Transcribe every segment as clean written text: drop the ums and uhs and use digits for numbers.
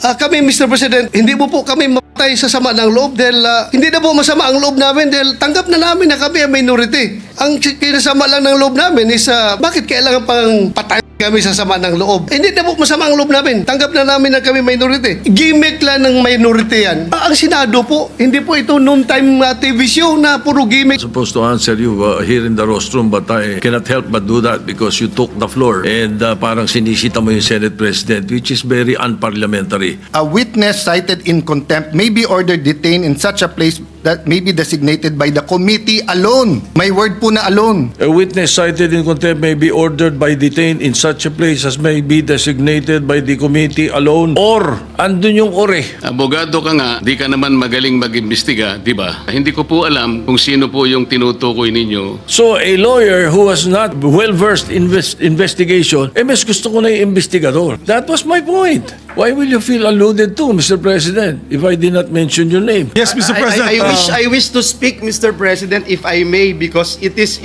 Kami, Mr. President, hindi po kami mamatay sa sama ng loob dahil hindi na po masama ang loob namin dahil tanggap na namin na kami ang minority. Ang kinasama lang ng loob namin is bakit kailangan pang patay kami sa sama ng loob? Hindi na po masama ang loob namin. Tanggap na namin na kami minority. Gimmick lang ng minority yan. Ang Senado po, hindi po ito noontime TV show na puro gimmick. Supposed to answer you here in the rostrum, but I cannot help but do that because you took the floor and parang sinisita mo yung Senate President, which is very unparliamentary. A witness cited in contempt may be ordered detained in such a place that may be designated by the committee alone. May word po na alone. A witness cited in contempt may be ordered by detained in such a place as may be designated by the committee alone, or andun yung ore. Abogado ka nga, di ka naman magaling mag-imbestiga, di ba? Hindi ko po alam kung sino po yung tinutukoy ninyo. So a lawyer who was not well-versed in investigation, mas gusto ko na yung investigador. That was my point. Why will you feel alluded to, Mr. President, if I did not mention your name? Yes, Mr. President. I wish to speak, Mr. President, if I may, because it is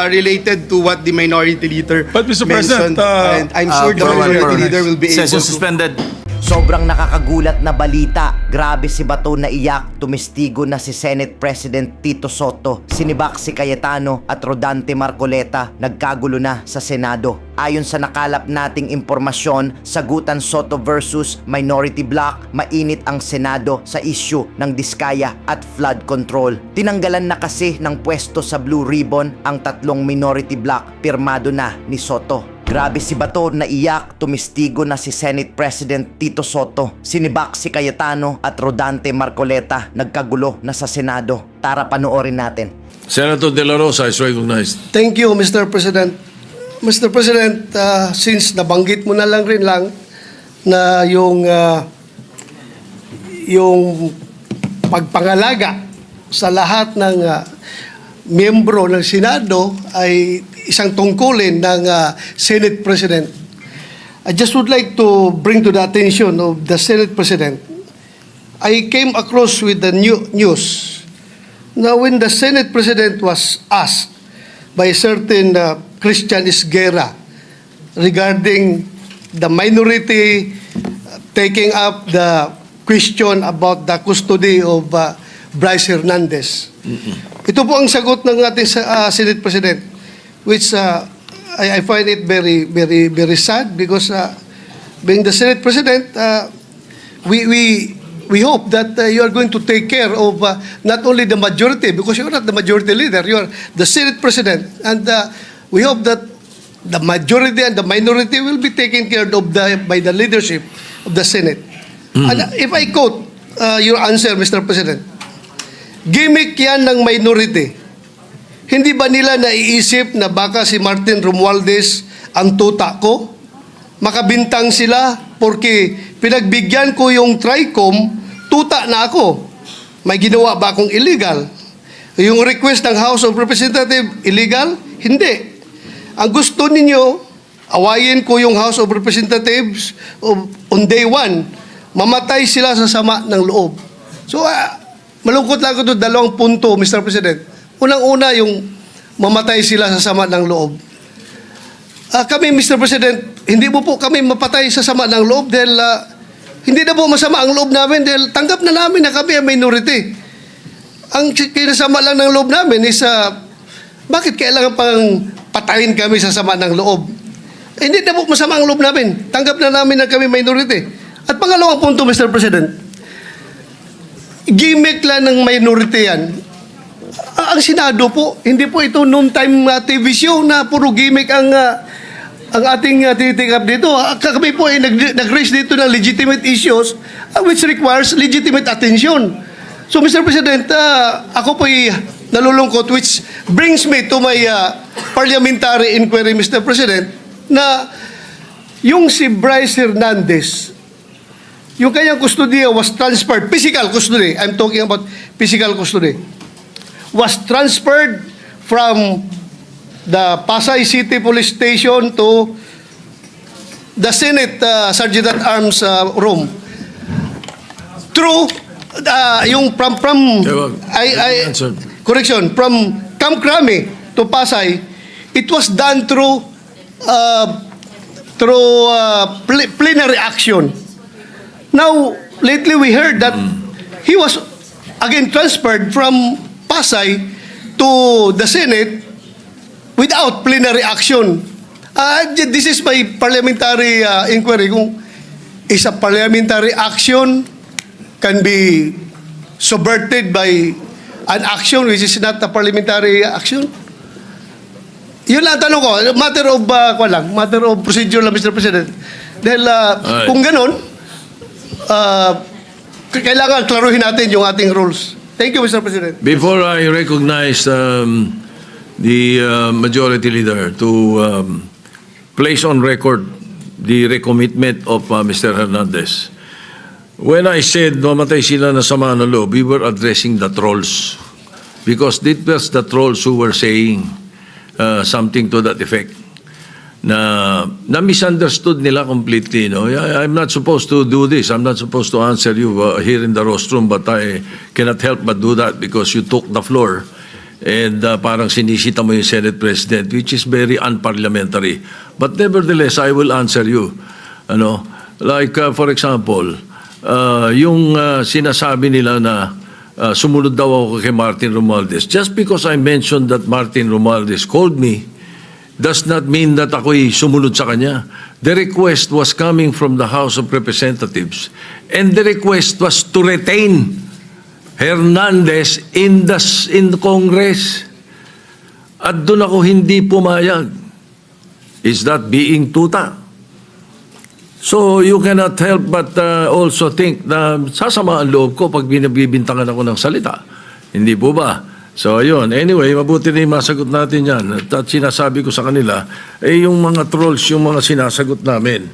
related to what the minority leader But, Mr. President, mentioned, and I'm sure the minority leader will be able Session to. suspended. Sobrang nakakagulat na balita. Grabe si Bato na iyak. Tumistigo na si Senate President Tito Soto. Sinibak si Cayetano at Rodante Marcoleta. Nagkagulo na sa Senado. Ayon sa nakalap nating impormasyon, sagutan Soto versus Minority Bloc, mainit ang Senado sa issue ng Diskaya at flood control. Tinanggalan na kasi ng pwesto sa Blue Ribbon ang tatlong Minority Bloc. Pirmado na ni Soto. Grabe si Bato, naiyak, tumistigo na si Senate President Tito Soto. Sinibak si Cayetano at Rodante Marcoleta. Nagkagulo na sa Senado. Tara panoorin natin. Senator De La Rosa is recognized. Thank you, Mr. President. Mr. President, since nabanggit mo na lang rin na yung pagpangalaga sa lahat ng miyembro ng Senado ay isang tungkulin ng Senate President. I just would like to bring to the attention of the Senate President. I came across with the news na when the Senate President was asked by a certain Christian Esguerra regarding the minority taking up the question about the custody of Bryce Hernandez. Ito po ang sagot ng ating Senate President, which I find it very, very, very sad because being the Senate President, we hope that you are going to take care of not only the majority, because you are not the majority leader, you are the Senate President, and we hope that the majority and the minority will be taken care of by the leadership of the Senate. And if I quote your answer, Mr. President, gimmick yan ng minority. Hindi ba nila naiisip na baka si Martin Romualdez ang tuta ko? Makabintang sila porque pinagbigyan ko yung TRICOM, tuta na ako. May ginawa ba akong illegal? Yung request ng House of Representatives, illegal? Hindi. Ang gusto ninyo, awayin ko yung House of Representatives on day one. Mamatay sila sa sama ng loob. So, malungkot lang ko ito, dalawang punto, Mr. President. Unang-una, yung mamatay sila sa sama ng loob. Kami, Mr. President, hindi po kami mapatay sa sama ng loob dahil hindi na po masama ang loob namin dahil tanggap na namin na kami ang minority. Ang kinasama lang ng loob namin is bakit kailangan pang patayin kami sa sama ng loob? Hindi na po masama ang loob namin. Tanggap na namin na kami minority. At pangalawang punto, Mr. President, gimmick lang ng minority yan. Ang Senado po, hindi po ito noontime TV show na puro gimmick ang ating titikap dito. Kami po ay nag-raise dito ng legitimate issues which requires legitimate attention. So, Mr. President, ako po ay nalulungkot, which brings me to my parliamentary inquiry, Mr. President, na yung si Bryce Hernandez, yung kanyang custody was transferred, physical custody, I'm talking about physical custody, was transferred from the Pasay City Police Station to the Senate Sergeant at Arms room. Through yung from correction, from Camp Crame to Pasay, it was done through plenary action. Now, lately we heard that he was again transferred from Pasay to the Senate without plenary action. This is my parliamentary inquiry. Kung is a parliamentary action can be subverted by an action which is not a parliamentary action? Yun lang ang tanong ko. Matter of procedure lang, Mr. President. Dahil kung ganun, kailangan klaruhin natin yung ating rules. Thank you, Mr. President. Before I recognize the majority leader to place on record the recommitment of Mr. Hernandez, when I said mamatay sila na sama ng loob, we were addressing the trolls. Because it was the trolls who were saying something to that effect. Na misunderstood nila completely. No? I'm not supposed to do this. I'm not supposed to answer you here in the rostrum, but I cannot help but do that because you took the floor and parang sinisita mo yung Senate President, which is very unparliamentary. But nevertheless, I will answer you. Ano? Like, for example, yung sinasabi nila na sumunod daw ako kay Martin Romualdez. Just because I mentioned that Martin Romualdez called me, does not mean that ako'y sumunod sa kanya. The request was coming from the House of Representatives. And the request was to retain Hernandez in the Congress. At doon ako hindi pumayag. Is that being tuta? So you cannot help but also think na sasama ang loob ko pag binabibintangan ako ng salita. Hindi po ba? So, ayun. Anyway, mabuti na yung masagot natin yan. At sinasabi ko sa kanila, yung mga trolls, yung mga sinasagot namin.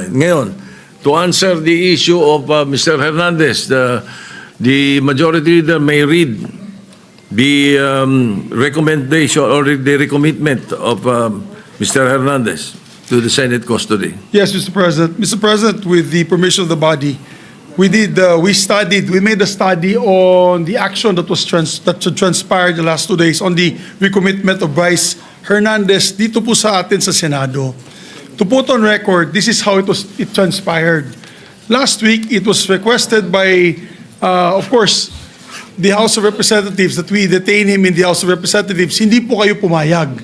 Ngayon, to answer the issue of Mr. Hernandez, the majority leader may read the recommendation or the recommitment of Mr. Hernandez to the Senate custody. Yes, Mr. President. Mr. President, with the permission of the body, we made a study on the action that transpired the last 2 days on the recommitment of Bryce Hernandez dito po sa atin sa Senado. To put on record, this is how it transpired. Last week, it was requested by, of course, the House of Representatives that we detain him in the House of Representatives. Hindi po kayo pumayag.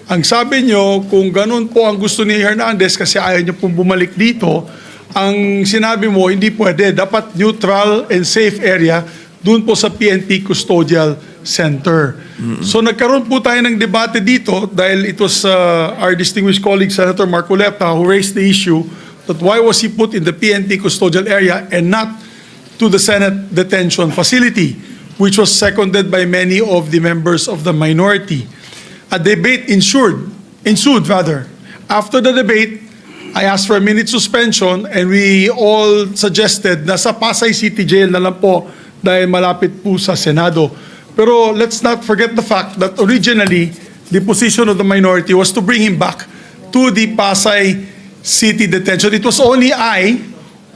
Ang sabi nyo, kung ganun po ang gusto ni Hernandez kasi ayaw niyo pong bumalik dito, ang sinabi mo, hindi pwede. Dapat neutral and safe area doon po sa PNP Custodial Center. So nagkaroon po tayo ng debate dito dahil it was our distinguished colleague, Senator Marcoleta, who raised the issue that why was he put in the PNP Custodial area and not to the Senate Detention Facility, which was seconded by many of the members of the minority. A debate ensued. After the debate, I asked for a minute suspension and we all suggested na sa Pasay City Jail na lang po dahil malapit po sa Senado. Pero let's not forget the fact that originally, the position of the minority was to bring him back to the Pasay City Detention. It was only I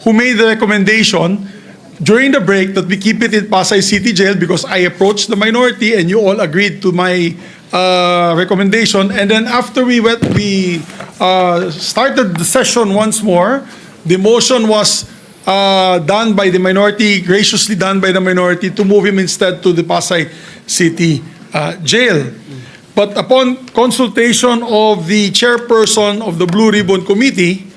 who made the recommendation during the break that we keep it in Pasay City Jail because I approached the minority and you all agreed to my recommendation. And then after we started the session once more, the motion was done by the minority, graciously done by the minority, to move him instead to the Pasay City Jail. But upon consultation of the chairperson of the Blue Ribbon Committee,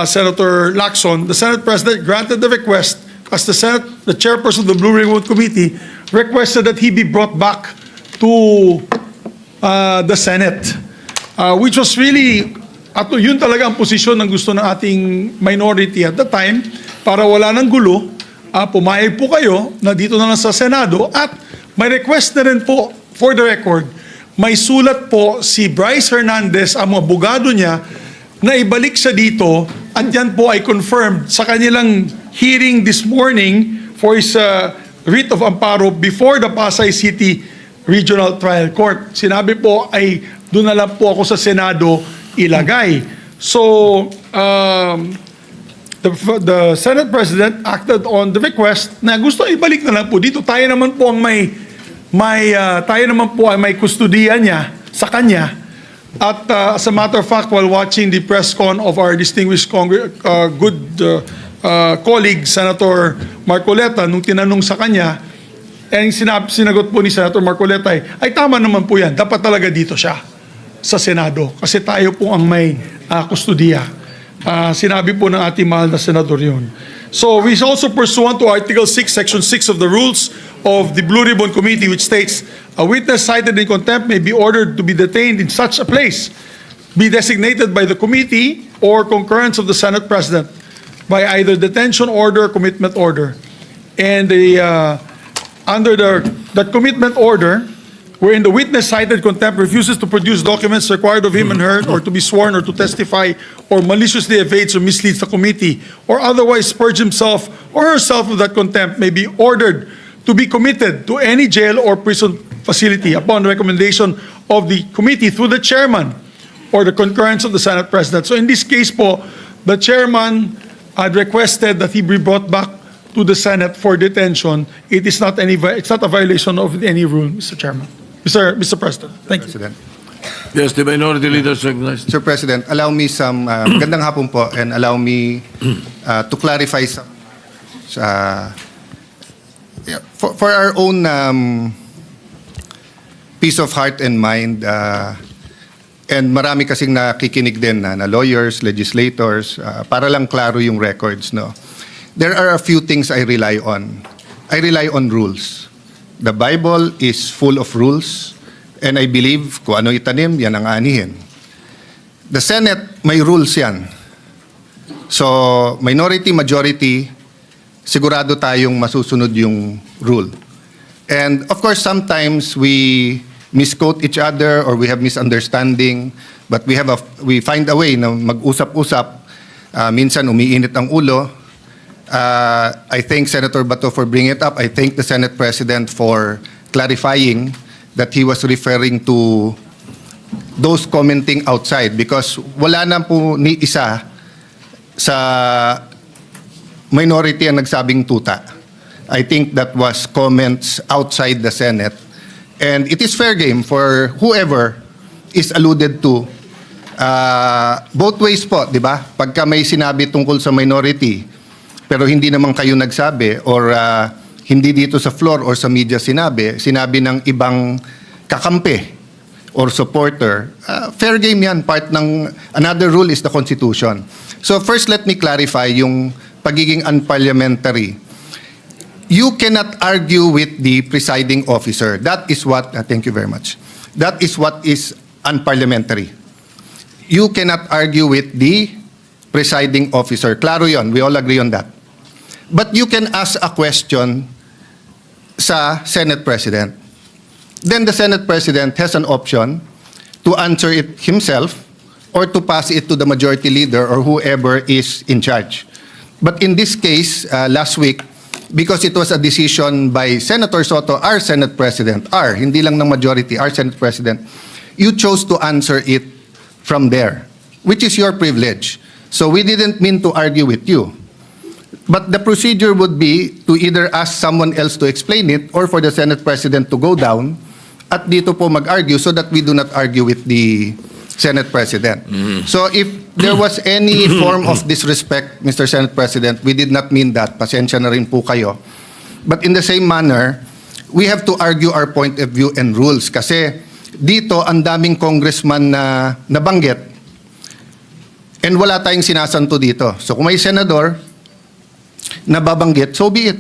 Senator Lacson, the Senate President granted the request as the chairperson of the Blue Ribbon Committee requested that he be brought back to the Senate, which was really, yun talaga ang posisyon ng gusto ng ating minority at the time, para wala ng gulo, pumayag po kayo na dito na lang sa Senado at may request na rin po, for the record, may sulat po si Bryce Hernandez, ang mga abogado niya, na ibalik siya dito at yan po ay confirmed sa kanilang hearing this morning for his writ of amparo before the Pasay City Regional Trial Court. Sinabi po ay doon na lang po ako sa Senado ilagay. So, the Senate President acted on the request na gusto ibalik na lang po dito. Tayo naman po ang may kustodiya niya sa kanya. At as a matter of fact, while watching the press con of our distinguished colleague, Senator Marcoleta, nung tinanong sa kanya, and sinagot po ni Senator Marcoleta ay tama naman po yan, dapat talaga dito siya sa Senado kasi tayo po ang may kustudiya. Sinabi po ng ating mahal na senador yun. So we also pursuant to Article 6, Section 6 of the Rules of the Blue Ribbon Committee, which states, a witness cited in contempt may be ordered to be detained in such a place, be designated by the committee or concurrence of the Senate President by either detention order or commitment order. And under that commitment order, wherein the witness cited contempt refuses to produce documents required of him and her, or to be sworn or to testify, or maliciously evades or misleads the committee, or otherwise purge himself or herself of that contempt, may be ordered to be committed to any jail or prison facility upon recommendation of the committee through the chairman or the concurrence of the Senate President. So in this case po, the chairman had requested that he be brought back to the Senate for detention. It's not a violation of any rule, Mr. Chairman. Mr. President, thank you. President. Yes, the minority leader is recognized. Sir President, allow me some, magandang hapon po, and allow me to clarify some, for our own peace of heart and mind, and marami kasing nakikinig din na lawyers, legislators, para lang klaro yung records, no? There are a few things I rely on. I rely on rules. The Bible is full of rules, and I believe kung ano itanim, yan ang anihin. The Senate, may rules yan. So, minority, majority, sigurado tayong masusunod yung rule. And of course, sometimes we misquote each other or we have misunderstanding, but we find a way na mag-usap-usap. Minsan umiinit ang ulo. I thank Senator Bato for bringing it up. I thank the Senate President for clarifying that he was referring to those commenting outside because wala na po ni isa sa minority ang nagsabing tuta. I think that was comments outside the Senate. And it is fair game for whoever is alluded to. Both ways po, di ba? Pagka may sinabi tungkol sa minority, pero hindi naman kayo nagsabi or hindi dito sa floor or sa media sinabi ng ibang kakampi or supporter, fair game yan. Part ng, another rule is the Constitution. So first, let me clarify yung pagiging unparliamentary. You cannot argue with the presiding officer. That is what, thank you very much. That is what is unparliamentary. You cannot argue with the presiding officer. Klaro yon, we all agree on that. But you can ask a question sa Senate President. Then the Senate President has an option to answer it himself or to pass it to the majority leader or whoever is in charge. But in this case, last week, because it was a decision by Senator Soto, our Senate President, hindi lang ng majority, our Senate President, you chose to answer it from there, which is your privilege. So we didn't mean to argue with you. But the procedure would be to either ask someone else to explain it or for the Senate President to go down at dito po mag-argue so that we do not argue with the Senate President. So if there was any form of disrespect, Mr. Senate President, we did not mean that. Pasensya na rin po kayo. But in the same manner, we have to argue our point of view and rules kasi dito ang daming congressman na nabanggit and wala tayong sinasanto dito. So kung may senador nababanggit, so be it.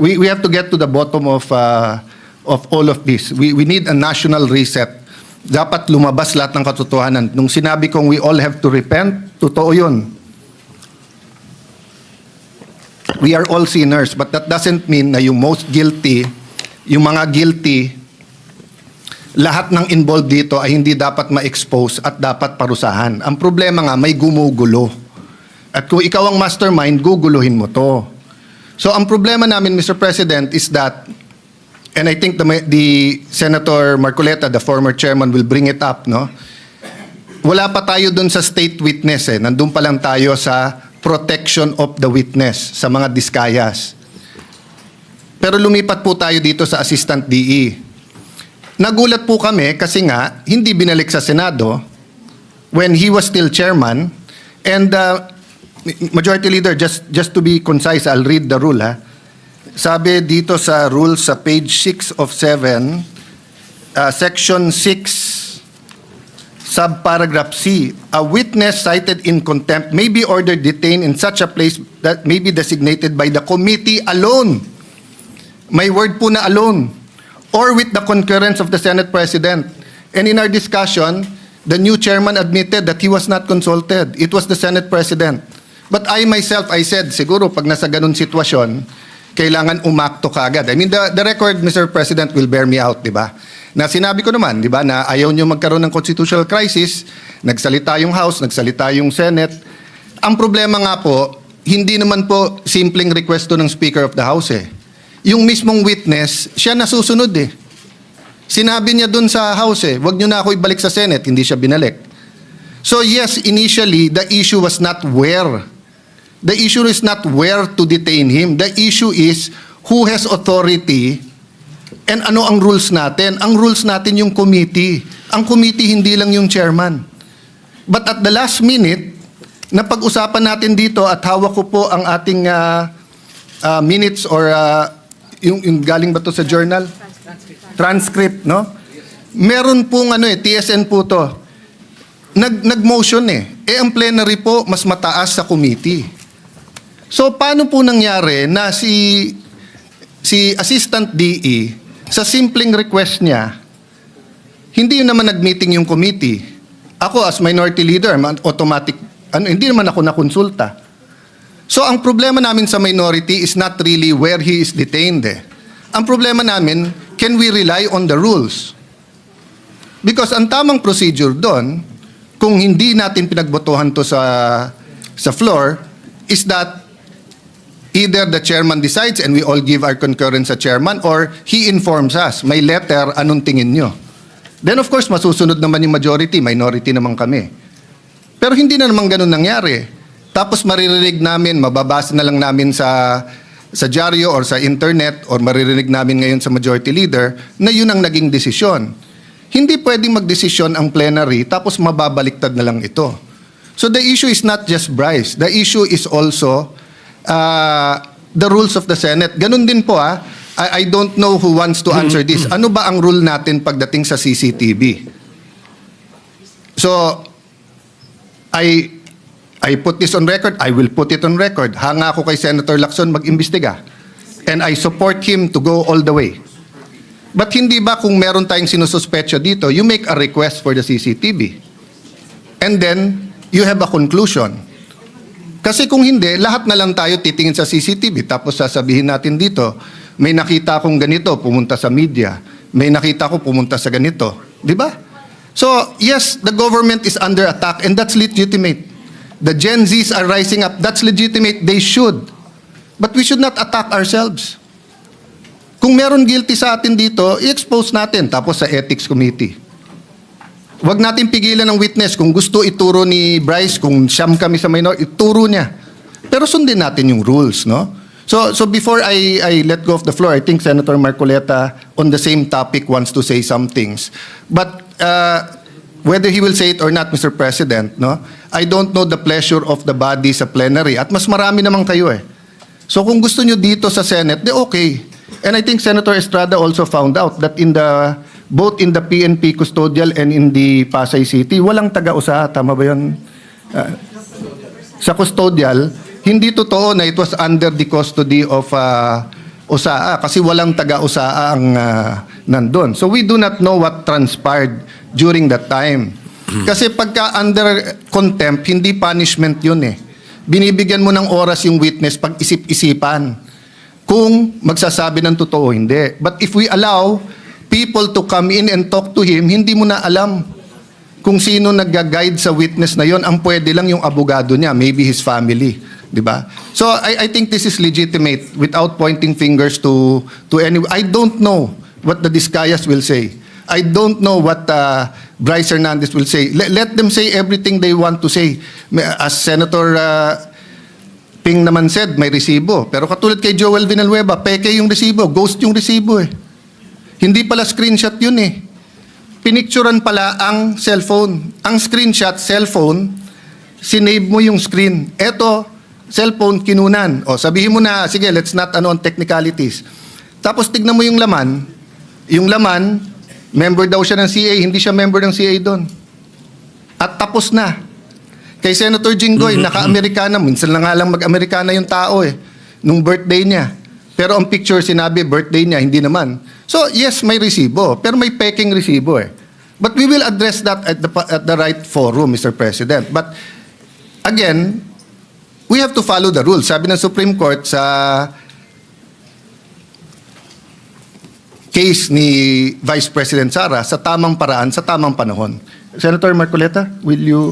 We have to get to the bottom of all of this. We need a national reset. Dapat lumabas lahat ng katotohanan. Nung sinabi kong we all have to repent, totoo yun. We are all sinners, but that doesn't mean na yung most guilty, yung mga guilty, lahat ng involved dito ay hindi dapat ma-expose at dapat parusahan. Ang problema nga, may gumugulo. At kung ikaw ang mastermind, guguluhin mo to. So ang problema namin, Mr. President, is that, and I think the Senator Marcoleta, the former chairman, will bring it up, no? Wala pa tayo dun sa state witness, eh. Nandun pa lang tayo sa protection of the witness, sa mga diskayas. Pero lumipat po tayo dito sa Assistant DE. Nagulat po kami kasi nga, hindi binalik sa Senado when he was still chairman, and Majority Leader, just to be concise, I'll read the rule, ha. Sabi dito sa rules sa page 6 of 7, section 6, subparagraph C, a witness cited in contempt may be ordered detained in such a place that may be designated by the committee alone. May word po na alone. Or with the concurrence of the Senate President. And in our discussion, the new chairman admitted that he was not consulted. It was the Senate President. But I myself, I said, siguro pag nasa ganun sitwasyon, kailangan umakto kagad. I mean, the record, Mr. President, will bear me out, di ba? Na sinabi ko naman, di ba, na ayaw nyo magkaroon ng constitutional crisis, nagsalita yung House, nagsalita yung Senate. Ang problema nga po, hindi naman po simpleng request to ng Speaker of the House eh. Yung mismong witness, siya nasusunod eh. Sinabi niya dun sa House eh, wag nyo na ako ibalik sa Senate, hindi siya binalik. So yes, initially, the issue was not where. The issue is not where to detain him. The issue is who has authority and ano ang rules natin. Ang rules natin yung committee. Ang committee hindi lang yung chairman. But at the last minute, napag-usapan natin dito at hawak ko po ang ating minutes or yung galing ba to sa journal? Transcript, no? Meron pong TSN po to. Nag-motion eh. Ang plenary po, mas mataas sa committee. So, paano po nangyari na si Assistant DE, sa simpleng request niya, hindi naman nag-meeting yung committee. Ako as minority leader, automatic, hindi naman ako nakonsulta. So, ang problema namin sa minority is not really where he is detained eh. Ang problema namin, can we rely on the rules? Because ang tamang procedure doon, kung hindi natin pinagbotohan to sa floor, is that either the chairman decides and we all give our concurrence sa chairman or he informs us, may letter, anong tingin nyo? Then of course, masusunod naman yung majority, minority naman kami. Pero hindi na naman ganun nangyari. Tapos maririnig namin, mababasa na lang namin sa dyaryo or sa internet or maririnig namin ngayon sa majority leader na yun ang naging desisyon. Hindi pwedeng magdesisyon ang plenary tapos mababaliktad na lang ito. So the issue is not just Bryce. The issue is also the rules of the Senate. Ganun din po I don't know who wants to answer this. Ano ba ang rule natin pagdating sa CCTV? So, I put this on record. I will put it on record. Hanga ako kay Senator Lacson mag-imbestiga. And I support him to go all the way. But hindi ba kung meron tayong sinususpetsyo dito, you make a request for the CCTV. And then, you have a conclusion. Kasi kung hindi, lahat na lang tayo titingin sa CCTV. Tapos sasabihin natin dito, may nakita akong ganito, pumunta sa media. May nakita ko, pumunta sa ganito. Di ba? So, yes, the government is under attack and that's legitimate. The Gen Zs are rising up. That's legitimate. They should. But we should not attack ourselves. Kung meron guilty sa atin dito, i-expose natin. Tapos sa Ethics Committee. Huwag natin pigilan ng witness. Kung gusto ituro ni Bryce, kung siyam kami sa minor, ituro niya. Pero sundin natin yung rules, no? So before I let go of the floor, I think Senator Marcoleta on the same topic wants to say some things. But whether he will say it or not, Mr. President, no? I don't know the pleasure of the body sa plenary. At mas marami naman kayo eh. So kung gusto nyo dito sa Senate, de okay. And I think Senator Estrada also found out that both in the PNP custodial and in the Pasay City, walang taga-usaha. Tama ba yun? Sa custodial, hindi totoo na it was under the custody of USAA kasi walang taga-USAA ang nandun. So we do not know what transpired during that time. Kasi pagka under contempt, hindi punishment yun eh. Binibigyan mo ng oras yung witness pag isip-isipan kung magsasabi ng totoo hindi. But if we allow people to come in and talk to him, hindi mo na alam kung sino nag-guide sa witness na yon. Ang pwede lang yung abogado niya, maybe his family. Diba? So I think this is legitimate without pointing fingers to anyone. I don't know what the Discayas will say. I don't know what Bryce Hernandez will say. Let them say everything they want to say. As Senator Ping naman said, may resibo. Pero katulad kay Joel Villanueva, peke yung resibo, ghost yung resibo eh. Hindi pala screenshot yun eh. Pinicturan pala ang cellphone. Ang screenshot, cellphone, sinave mo yung screen. Eto, cellphone kinunan. O sabihin mo na, sige, let's not ano on technicalities. Tapos tignan mo yung laman, member daw siya ng CA, hindi siya member ng CA doon. At tapos na. Kay Senator Jinggoy, naka-Amerikana, minsan lang nga lang mag-Amerikana yung tao nung birthday niya. Pero ang picture sinabi, birthday niya, hindi naman. So, yes, may resibo, pero may peking resibo But we will address that at the right forum, Mr. President. But, again, we have to follow the rules. Sabi ng Supreme Court sa case ni Vice President Sara, sa tamang paraan, sa tamang panahon. Senator Marcoleta, will you...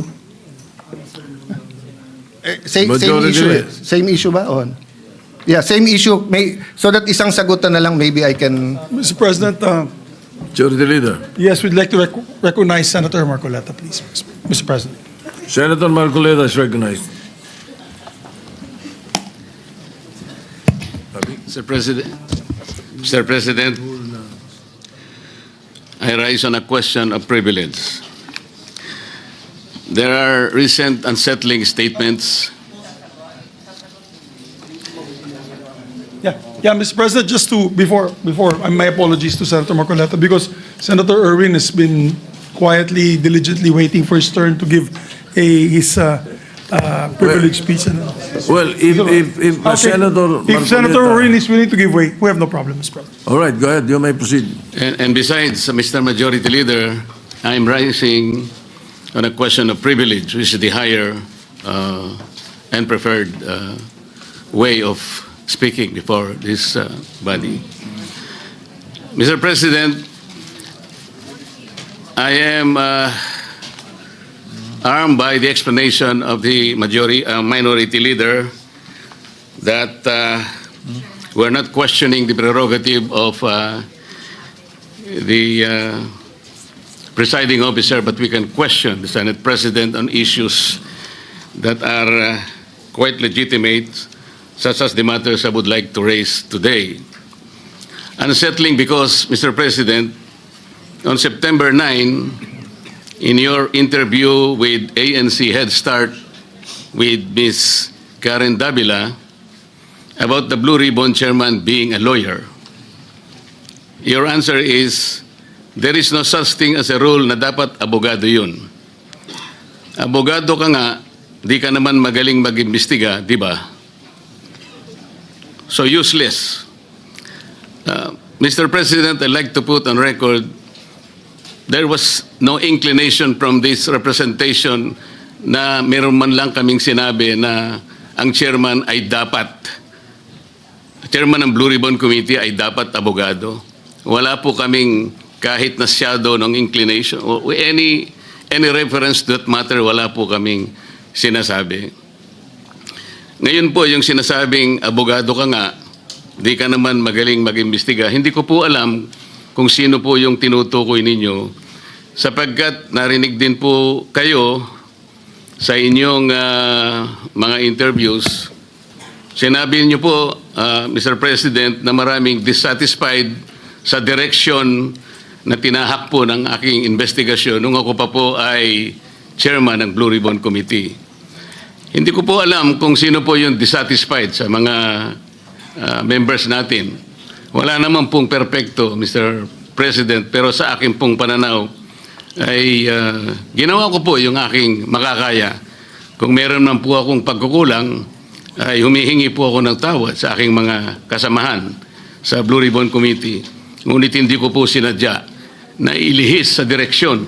Same issue Same issue ba? Yeah, same issue. So that isang sagutan na lang, maybe I can... Mr. President, Majority Leader. yes, we'd like to recognize Senator Marcoleta, please, Mr. President. Senator Marcoleta is recognized. Mr. President, I rise on a question of privilege. There are recent unsettling statements. Yeah, Mr. President, just to, before, my apologies to Senator Marcoleta, because Senator Erwin has been quietly, diligently waiting for his turn to give his privileged speech. Well, if Okay. Senator If Senator Marcoleta- Erwin is willing to give way, we have no problem, Mr. President. All right, go ahead. You may proceed. And besides, Mr. Majority Leader, I'm rising on a question of privilege, which is the higher and preferred way of speaking before this body. Mr. President, I am armed by the explanation of the minority leader that we're not questioning the prerogative of the presiding officer, but we can question the Senate President on issues that are quite legitimate, such as the matters I would like to raise today. Unsettling because, Mr. President, on September 9, in your interview with ANC Head Start with Ms. Karen Davila about the Blue Ribbon Chairman being a lawyer, your answer is, there is no such thing as a rule na dapat abogado yun. Abogado ka nga, di ka naman magaling mag-imbestiga, di ba? So useless. Mr. President, I'd like to put on record, there was no inclination from this representation na meron man lang kaming sinabi na ang chairman ay dapat, chairman ng Blue Ribbon Committee ay dapat abogado. Wala po kaming kahit na shadow ng inclination, or any reference to that matter, wala po kaming sinasabi. Ngayon po, yung sinasabing abogado ka nga, di ka naman magaling mag-imbestiga, hindi ko po alam kung sino po yung tinutukoy ninyo, sapagkat narinig din po kayo sa inyong mga interviews. Sinabi niyo po, Mr. President, na maraming dissatisfied sa direction na tinahak po ng aking investigasyon nung ako pa po ay chairman ng Blue Ribbon Committee. Hindi ko po alam kung sino po yung dissatisfied sa mga members natin. Wala naman pong perpekto, Mr. President, pero sa akin pong pananaw ay ginawa ko po yung aking makakaya. Kung meron man po akong pagkukulang, ay humihingi po ako ng tawad sa aking mga kasamahan sa Blue Ribbon Committee. Ngunit hindi ko po sinadya na ilihis sa direksyon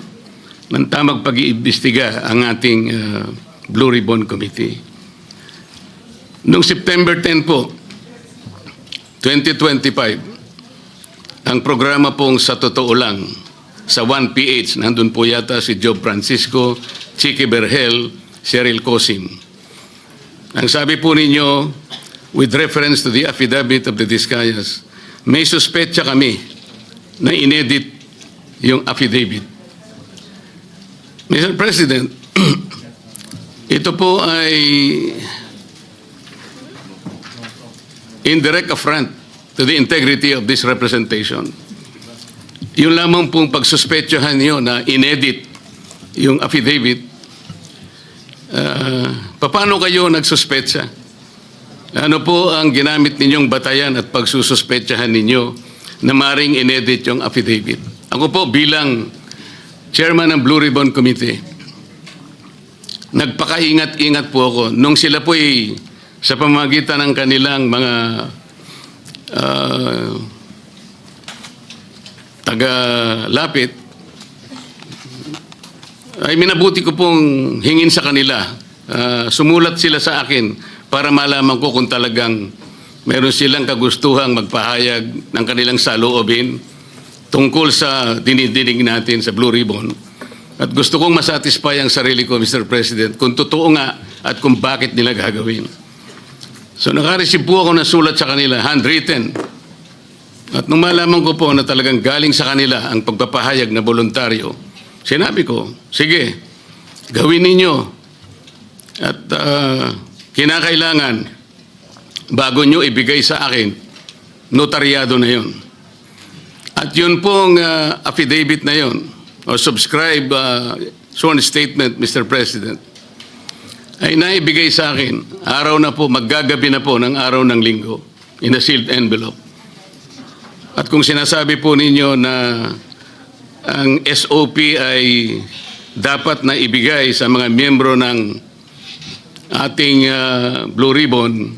ng tamang pag-iimbestiga ang ating Blue Ribbon Committee. Noong September 10 po, 2025, ang programa pong Sa Totoo Lang, sa 1PH, nandun po yata si Job Francisco, Chicky Berhel, Cheryl Cosim. Ang sabi po ninyo, with reference to the affidavit of the Discayas, may suspetsa kami na inedit yung affidavit. Mr. President, ito po ay indirect affront to the integrity of this representation. Yung lamang pong pagsuspetsahan niyo na inedit yung affidavit, paano kayo nagsuspetsa? Ano po ang ginamit ninyong batayan at pagsususpetsahan ninyo na maring inedit yung affidavit? Ako po bilang chairman ng Blue Ribbon Committee, nagpakaingat-ingat po ako nung sila po sa pamamagitan ng kanilang mga taga-lapit, ay minabuti ko pong hingin sa kanila. Sumulat sila sa akin para malaman ko kung talagang meron silang kagustuhang magpahayag ng kanilang saloobin tungkol sa dinidinig natin sa Blue Ribbon. At gusto kong masatisfy ang sarili ko, Mr. President, kung totoo nga at kung bakit nila gagawin. So nakareceive po ako ng sulat sa kanila, handwritten. At nung malaman ko po na talagang galing sa kanila ang pagpapahayag na voluntaryo, sinabi ko, sige, gawin ninyo. At kinakailangan, bago nyo ibigay sa akin, notaryado na yon. At yun pong affidavit na yon, o subscribe sworn statement, Mr. President, ay naibigay sa akin, araw na po, maggagabi na po ng araw ng linggo, in a sealed envelope. At kung sinasabi po ninyo na ang SOP ay dapat na ibigay sa mga miyembro ng ating Blue Ribbon,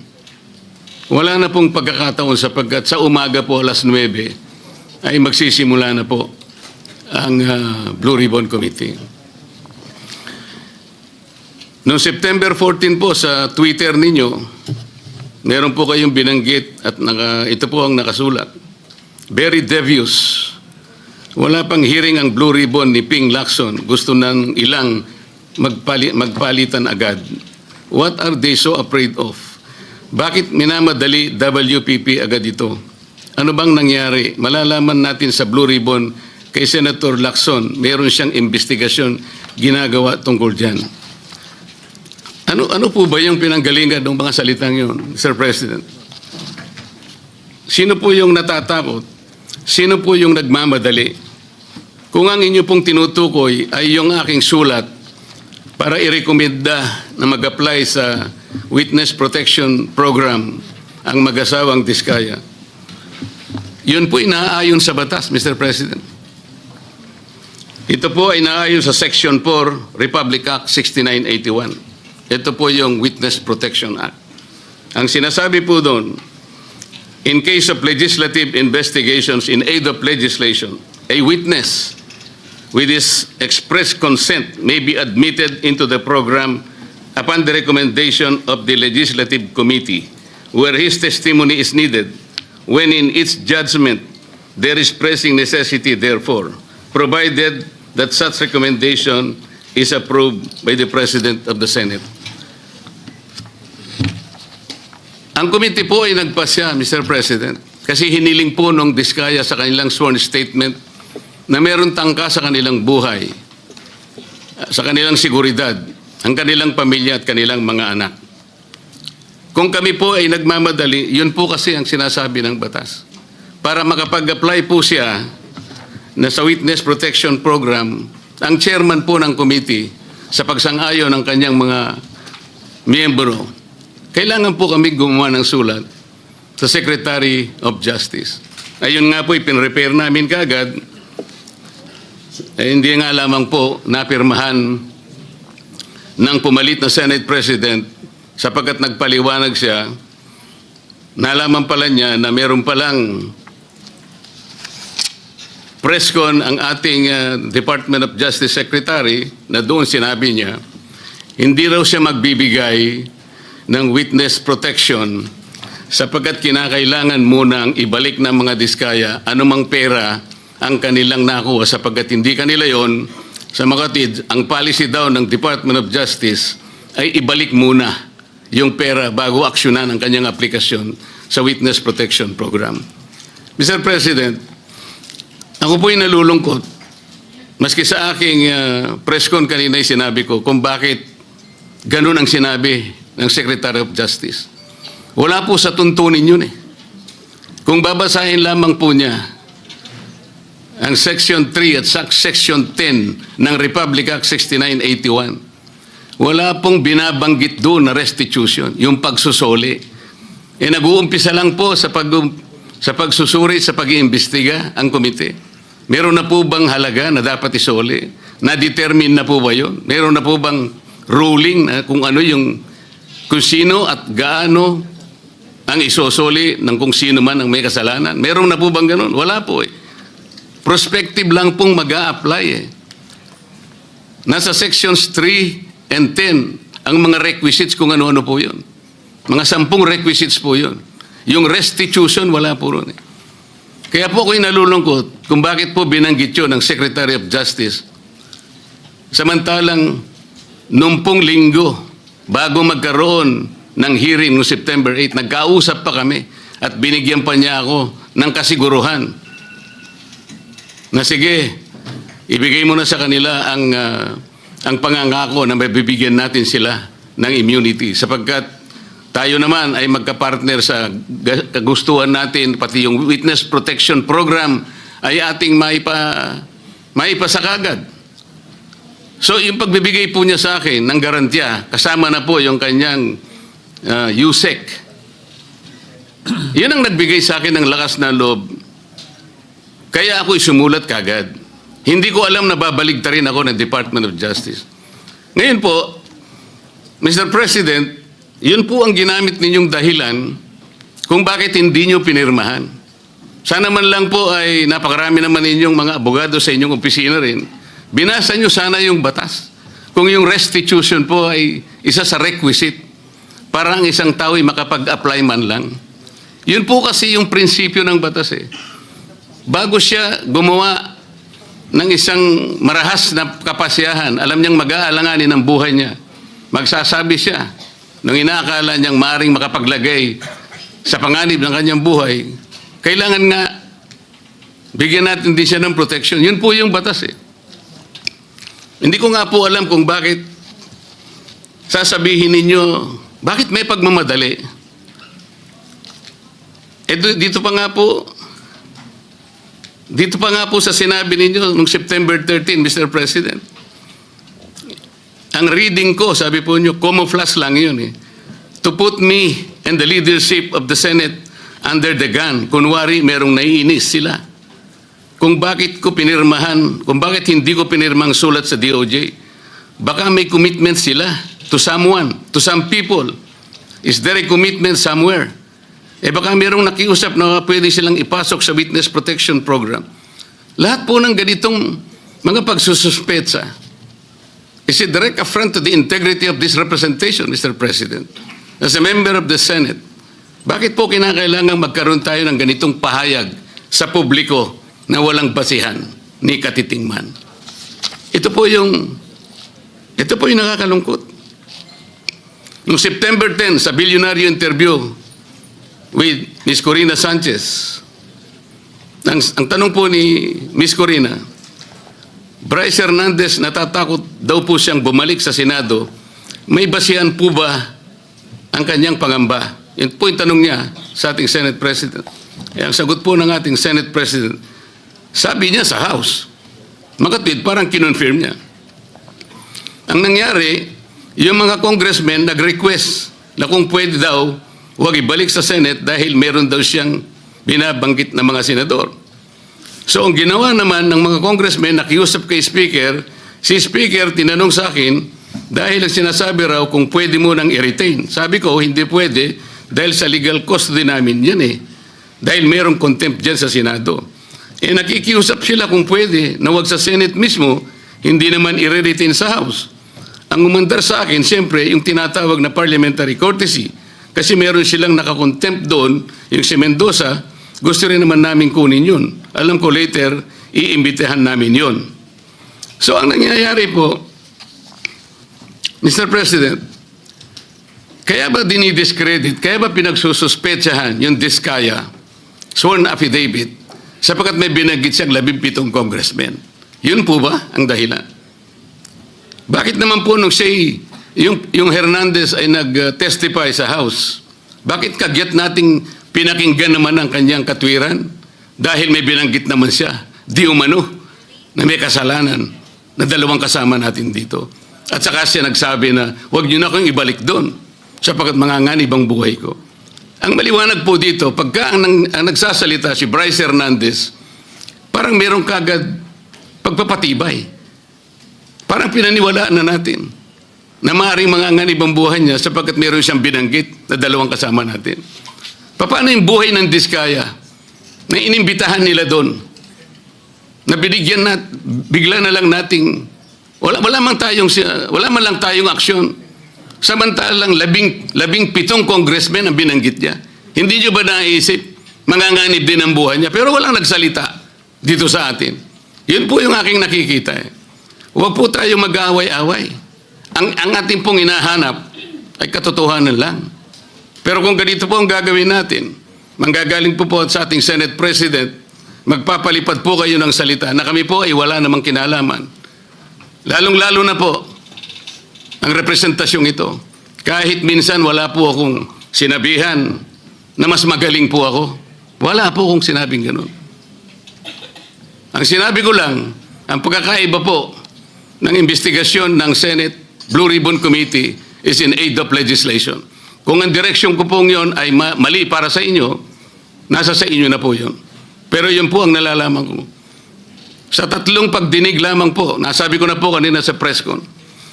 wala na pong pagkakataon sapagkat sa umaga po alas 9 ay magsisimula na po ang Blue Ribbon Committee. Noong September 14 po sa Twitter ninyo, meron po kayong binanggit at ito po ang nakasulat. Very devious. Wala pang hearing ang Blue Ribbon ni Ping Lacson. Gusto ng ilang magpalitan agad. What are they so afraid of? Bakit minamadali WPP agad ito? Ano bang nangyari? Malalaman natin sa Blue Ribbon kay Senator Lacson, meron siyang investigasyon ginagawa tungkol dyan. Ano po ba yung pinanggalingan ng mga salitang yun, Mr. President? Sino po yung natatakot? Sino po yung nagmamadali? Kung ang inyo pong tinutukoy ay yung aking sulat para irekomenda na mag-apply sa Witness Protection Program ang mag-asawang Diskaya, yun po inaayon sa batas, Mr. President. Ito po ay naayon sa Section 4, Republic Act 6981. Ito po yung Witness Protection Act. Ang sinasabi po doon, in case of legislative investigations in aid of legislation, a witness with his express consent may be admitted into the program upon the recommendation of the Legislative Committee where his testimony is needed when in its judgment there is pressing necessity therefore, provided that such recommendation is approved by the President of the Senate. Ang committee po ay nagpasya, Mr. President, kasi hiniling po nung Diskaya sa kanilang sworn statement na meron tangka sa kanilang buhay, sa kanilang seguridad, ang kanilang pamilya at kanilang mga anak. Kung kami po ay nagmamadali, yun po kasi ang sinasabi ng batas. Para makapag-apply po siya na sa Witness Protection Program, ang chairman po ng committee sa pagsang-ayon ng kanyang mga miyembro, kailangan po kami gumawa ng sulat sa Secretary of Justice. Ayun nga po, ipinrepair namin kaagad. Hindi nga lamang po napirmahan ng pumalit na Senate President sapagkat nagpaliwanag siya, nalaman pala niya na meron palang press con ang ating Department of Justice Secretary na doon sinabi niya, hindi raw siya magbibigay ng witness protection sapagkat kinakailangan munang ibalik ng mga Diskaya anumang pera ang kanilang nakuha sapagkat hindi kanila yon. Sa makatid, ang policy daw ng Department of Justice ay ibalik muna yung pera bago aksyonan ang kanyang aplikasyon sa Witness Protection Program. Mr. President, ako po'y nalulungkot maski sa aking press con kanina ay sinabi ko kung bakit ganun ang sinabi ng Secretary of Justice. Wala po sa tuntunin yun eh. Kung babasahin lamang po niya ang Section 3 at Section 10 ng Republic Act 6981, wala pong binabanggit doon na restitution, yung pagsusoli. nag-uumpisa lang po sa pagsusuri, sa pag-iimbestiga ang komite. Meron na po bang halaga na dapat isoli? Na-determine na po ba yun? Meron na po bang ruling na kung sino at gaano ang isosoli ng kung sino man ang may kasalanan? Meron na po bang ganun? Wala po eh. Prospective lang pong mag-a-apply eh. Nasa sections 3 and 10 ang mga requisites kung ano-ano po yun. Mga 10 requisites po yun. Yung restitution, wala po ron eh. Kaya po ako'y nalulungkot kung bakit po binanggit yun ng Secretary of Justice. Samantalang, nung pong linggo, bago magkaroon ng hearing noong September 8, nagkausap pa kami at binigyan pa niya ako ng kasiguruhan na sige, ibigay mo na sa kanila ang pangangako na mabibigyan natin sila ng immunity sapagkat tayo naman ay magka-partner sa kagustuhan natin, pati yung Witness Protection Program ay ating maipasakagad. So yung pagbibigay po niya sa akin ng garantiya, kasama na po yung kanyang USEC. Yun ang nagbigay sa akin ng lakas na loob. Kaya ako'y sumulat kagad. Hindi ko alam na babaligtarin ako ng Department of Justice. Ngayon po, Mr. President, yun po ang ginamit ninyong dahilan kung bakit hindi nyo pinirmahan. Sana man lang po ay napakarami naman ninyong mga abogado sa inyong opisina rin. Binasa nyo sana yung batas. Kung yung restitution po ay isa sa requisite para ang isang tao ay makapag-apply man lang. Yun po kasi yung prinsipyo ng batas eh. Bago siya gumawa ng isang marahas na kapasyahan, alam niyang mag-aalanganin ang buhay niya. Magsasabi siya, nung inaakala niyang maaring makapaglagay sa panganib ng kanyang buhay, kailangan nga bigyan natin din siya ng protection. Yun po yung batas eh. Hindi ko nga po alam kung bakit sasabihin ninyo, bakit may pagmamadali? Dito pa nga po sa sinabi ninyo noong September 13, Mr. President. Ang reading ko, sabi po nyo, camouflage lang yun eh. To put me and the leadership of the Senate under the gun. Kunwari, merong naiinis sila. Kung bakit hindi ko pinirmang sulat sa DOJ. Baka may commitment sila to someone, to some people. Is there a commitment somewhere? Baka merong nakiusap na pwede silang ipasok sa Witness Protection Program. Lahat po ng ganitong mga pagsususpetsa is a direct affront to the integrity of this representation, Mr. President. As a member of the Senate, bakit po kinakailangan magkaroon tayo ng ganitong pahayag sa publiko na walang basihan ni katitingman? Ito po yung nakakalungkot. Noong September 10, sa bilyonaryo interview with Ms. Corina Sanchez, ang tanong po ni Ms. Corina, Bryce Hernandez, natatakot daw po siyang bumalik sa Senado. May basihan po ba ang kanyang pangamba? Yun po yung tanong niya sa ating Senate President. Ang sagot po ng ating Senate President, sabi niya sa House. Makatwid, parang kinonfirm niya. Ang nangyari, yung mga congressmen nag-request na kung pwede daw, huwag ibalik sa Senate dahil meron daw siyang binabanggit na mga senador. So ang ginawa naman ng mga congressmen, nakiusap kay Speaker, si Speaker tinanong sa akin, dahil ang sinasabi raw kung pwede mo nang i-retain. Sabi ko, hindi pwede dahil sa legal custody namin yan eh. Dahil merong contempt dyan sa Senado. Nakikiusap sila kung pwede na wag sa Senate mismo, hindi naman i-retain sa House. Ang umandar sa akin, siyempre, yung tinatawag na parliamentary courtesy. Kasi meron silang nakakontempt doon, yung si Mendoza, gusto rin naman namin kunin yun. Alam ko later, iimbitahan namin yun. So ang nangyayari po, Mr. President, kaya ba dinidiscredit, kaya ba pinagsususpetsahan yung Diskaya sworn affidavit sapagkat may binanggit siyang 17 congressmen? Yun po ba ang dahilan? Bakit naman po nung yung Hernandez ay nag-testify sa House, bakit kagyat nating pinakinggan naman ang kanyang katwiran? Dahil may binanggit naman siya, di umano, na may kasalanan na dalawang kasama natin dito. At saka siya nagsabi na, huwag niyo na akong ibalik doon sapagkat manganganib ang buhay ko. Ang maliwanag po dito, pagka ang nagsasalita si Bryce Hernandez, parang merong kagad pagpapatibay. Parang pinaniwalaan na natin na maaaring manganganib ang buhay niya sapagkat meron siyang binanggit na dalawang kasama natin. Paano yung buhay ng Diskaya na inimbitahan nila doon? Na binigyan na, bigla na lang nating, wala man lang tayong aksyon. Samantalang 17 congressmen ang binanggit niya. Hindi niyo ba naisip, manganganib din ang buhay niya? Pero walang nagsalita dito sa atin. Yun po yung aking nakikita. Huwag po tayo mag-aaway-away. Ang ating pong hinahanap ay katotohanan lang. Pero kung ganito po ang gagawin natin, manggagaling po sa ating Senate President, magpapalipad po kayo ng salita na kami po ay wala namang kinalaman. Lalong-lalo na po ang representasyong ito. Kahit minsan wala po akong sinabihan na mas magaling po ako. Wala po akong sinabing ganun. Ang sinabi ko lang, ang pagkakaiba po ng investigasyon ng Senate Blue Ribbon Committee is in aid of legislation. Kung ang direksyon ko pong yun ay mali para sa inyo, nasa sa inyo na po yun. Pero yun po ang nalalaman ko. Sa 3 pagdinig lamang po, nasabi ko na po kanina sa press con,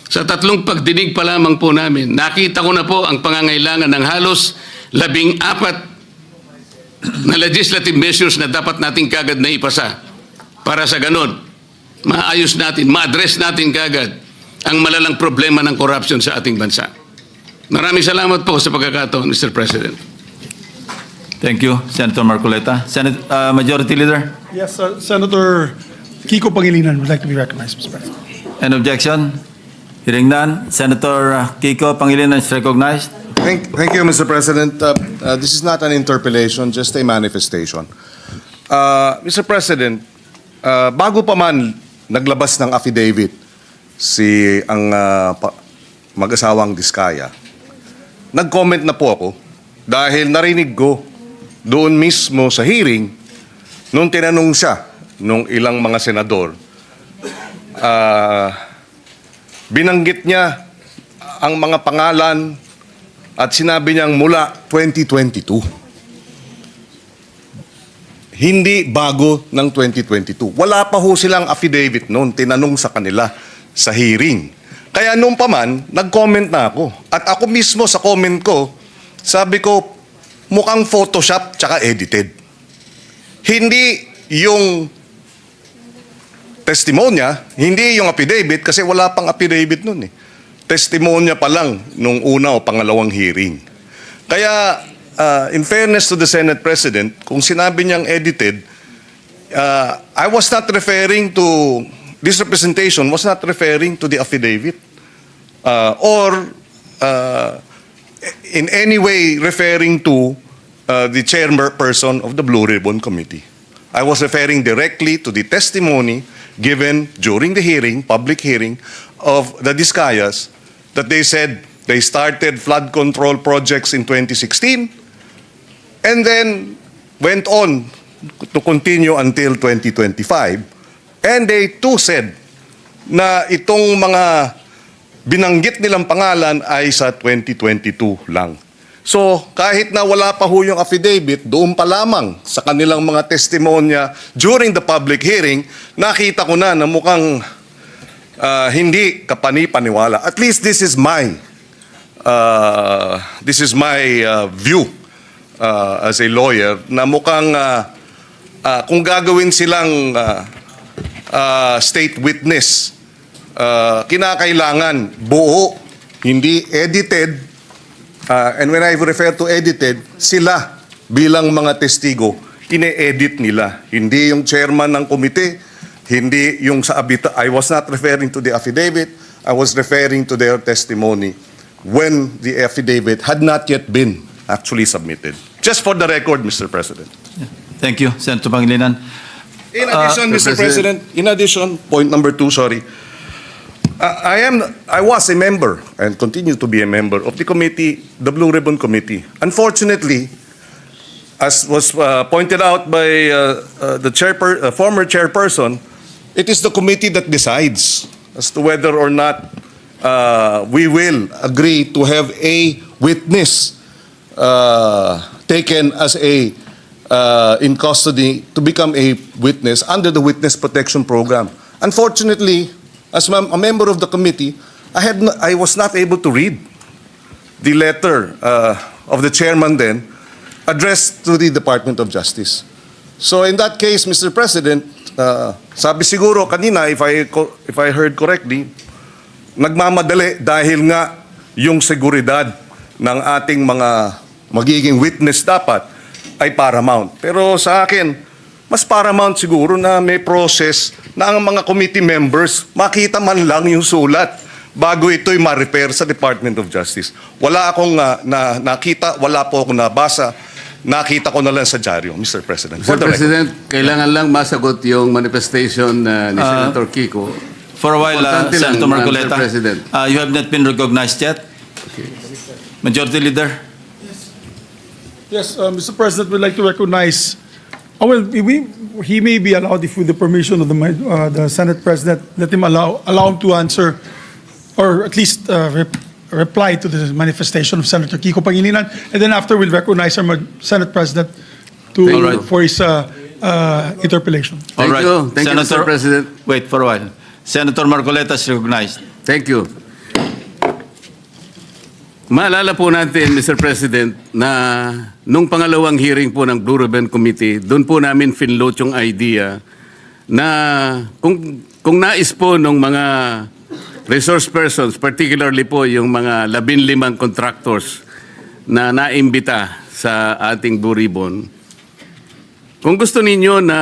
sa 3 pagdinig pa lamang po namin, nakita ko na po ang pangangailangan ng halos 14 na legislative measures na dapat natin kagad na ipasa para sa ganon, maayos natin, ma-address natin kagad ang malalang problema ng corruption sa ating bansa. Maraming salamat po sa pagkakataon, Mr. President. Thank you, Senator Marcoleta. Majority Leader, Yes, Senator Kiko Pangilinan would like to be recognized, Mr. President. an objection? Hearing none, Senator Kiko Pangilinan is recognized. Thank you, Mr. President. This is not an interpellation, just a manifestation. Mr. President, bago pa man naglabas ng affidavit ang mag-asawang Diskaya, nag-comment na po ako dahil narinig ko doon mismo sa hearing nung tinanong siya nung ilang mga senador, binanggit niya ang mga pangalan at sinabi niyang mula 2022. Hindi bago ng 2022. Wala pa ho silang affidavit noon, tinanong sa kanila sa hearing. Kaya noon pa man, nag-comment na ako. At ako mismo sa comment ko, sabi ko, mukhang Photoshop tsaka edited. Hindi yung testimonya, hindi yung affidavit kasi wala pang affidavit nun eh. Testimonya pa lang nung una o pangalawang hearing. Kaya, in fairness to the Senate President, kung sinabi niyang edited, I was not referring to, this representation was not referring to the affidavit or in any way referring to the chairperson of the Blue Ribbon Committee. I was referring directly to the testimony given during the hearing, public hearing, of the Diskayas that they said they started flood control projects in 2016 and then went on to continue until 2025. And they too said na itong mga binanggit nilang pangalan ay sa 2022 lang. So, kahit na wala pa ho yung affidavit, doon pa lamang sa kanilang mga testimonya during the public hearing, nakita ko na mukhang hindi kapani-paniwala. At least this is my view as a lawyer na mukhang kung gagawin silang state witness, kinakailangan buo, hindi edited. And when I refer to edited, sila bilang mga testigo, ine-edit nila. Hindi yung chairman ng komite, hindi yung sa I was not referring to the affidavit, I was referring to their testimony when the affidavit had not yet been actually submitted. Just for the record, Mr. President. Thank you, Senator Pangilinan. In addition, Mr. President, in addition, point number 2, sorry. I was a member and continue to be a member of the committee, the Blue Ribbon Committee. Unfortunately, as was pointed out by the former chairperson, it is the committee that decides as to whether or not we will agree to have a witness taken as a in custody to become a witness under the Witness Protection Program. Unfortunately, as a member of the committee, I was not able to read the letter of the chairman then addressed to the Department of Justice. So in that case, Mr. President, sabi siguro kanina, if I heard correctly, nagmamadali dahil nga yung seguridad ng ating mga magiging witness dapat ay paramount. Pero sa akin, mas paramount siguro na may process na ang mga committee members makita man lang yung sulat bago ito'y ma-repair sa Department of Justice. Wala akong nakita, wala po akong nabasa. Nakita ko na lang sa dyaryo, Mr. President. For Mr. the record. President, kailangan lang masagot yung manifestation ni Senator Kiko. For a while, Importante lang, Senator Marcoleta, Mr. President. you have not been recognized yet. Majority Leader. Yes, Mr. President, we'd like to recognize, he may be allowed, if with the permission of the Senate President, let him allow him to answer, or at least reply to the manifestation of Senator Kiko Pangilinan, and then after we'll recognize our Senate President All right. for his interpellation. Thank you. Thank you, Mr. President. Wait for a while. Senator Marcoleta is recognized. Thank you. Maalala po natin, Mr. President, na nung pangalawang hearing po ng Blue Ribbon Committee, doon po namin finload yung idea na kung nais po ng mga resource persons, particularly po yung mga 15 contractors na naimbita sa ating Blue Ribbon, kung gusto ninyo na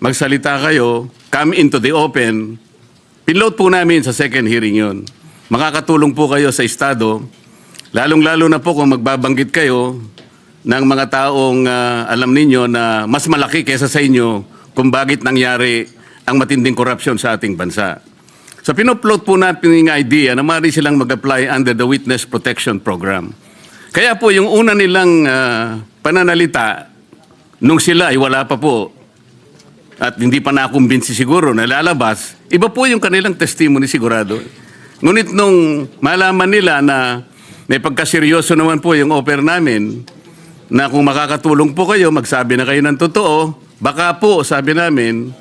magsalita kayo, come into the open, pinload po namin sa second hearing yon. Makakatulong po kayo sa Estado, lalong-lalo na po kung magbabanggit kayo ng mga taong alam ninyo na mas malaki kaysa sa inyo kung bakit nangyari ang matinding korupsyon sa ating bansa. So pinupload po natin yung idea na maaari silang mag-apply under the Witness Protection Program. Kaya po yung una nilang pananalita, nung sila ay wala pa po at hindi pa nakumbinsi siguro na lalabas, iba po yung kanilang testimony sigurado. Ngunit nung malaman nila na may pagkaseryoso naman po yung offer namin na kung makakatulong po kayo, magsabi na kayo ng totoo, baka po, sabi namin,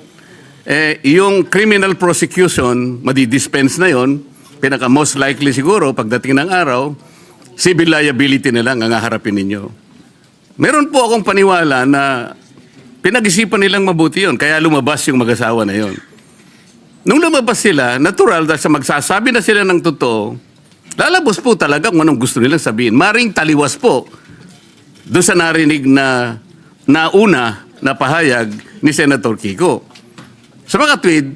yung criminal prosecution, madidispense na yon, pinaka most likely siguro, pagdating ng araw, civil liability na lang ang haharapin ninyo. Meron po akong paniwala na pinag-isipan nilang mabuti yon, kaya lumabas yung mag-asawa na yon. Nung lumabas sila, natural, dahil sa magsasabi na sila ng totoo, lalabas po talaga kung anong gusto nilang sabihin. Maring taliwas po doon sa narinig na nauna na pahayag ni Senator Kiko. Sa mga tweet,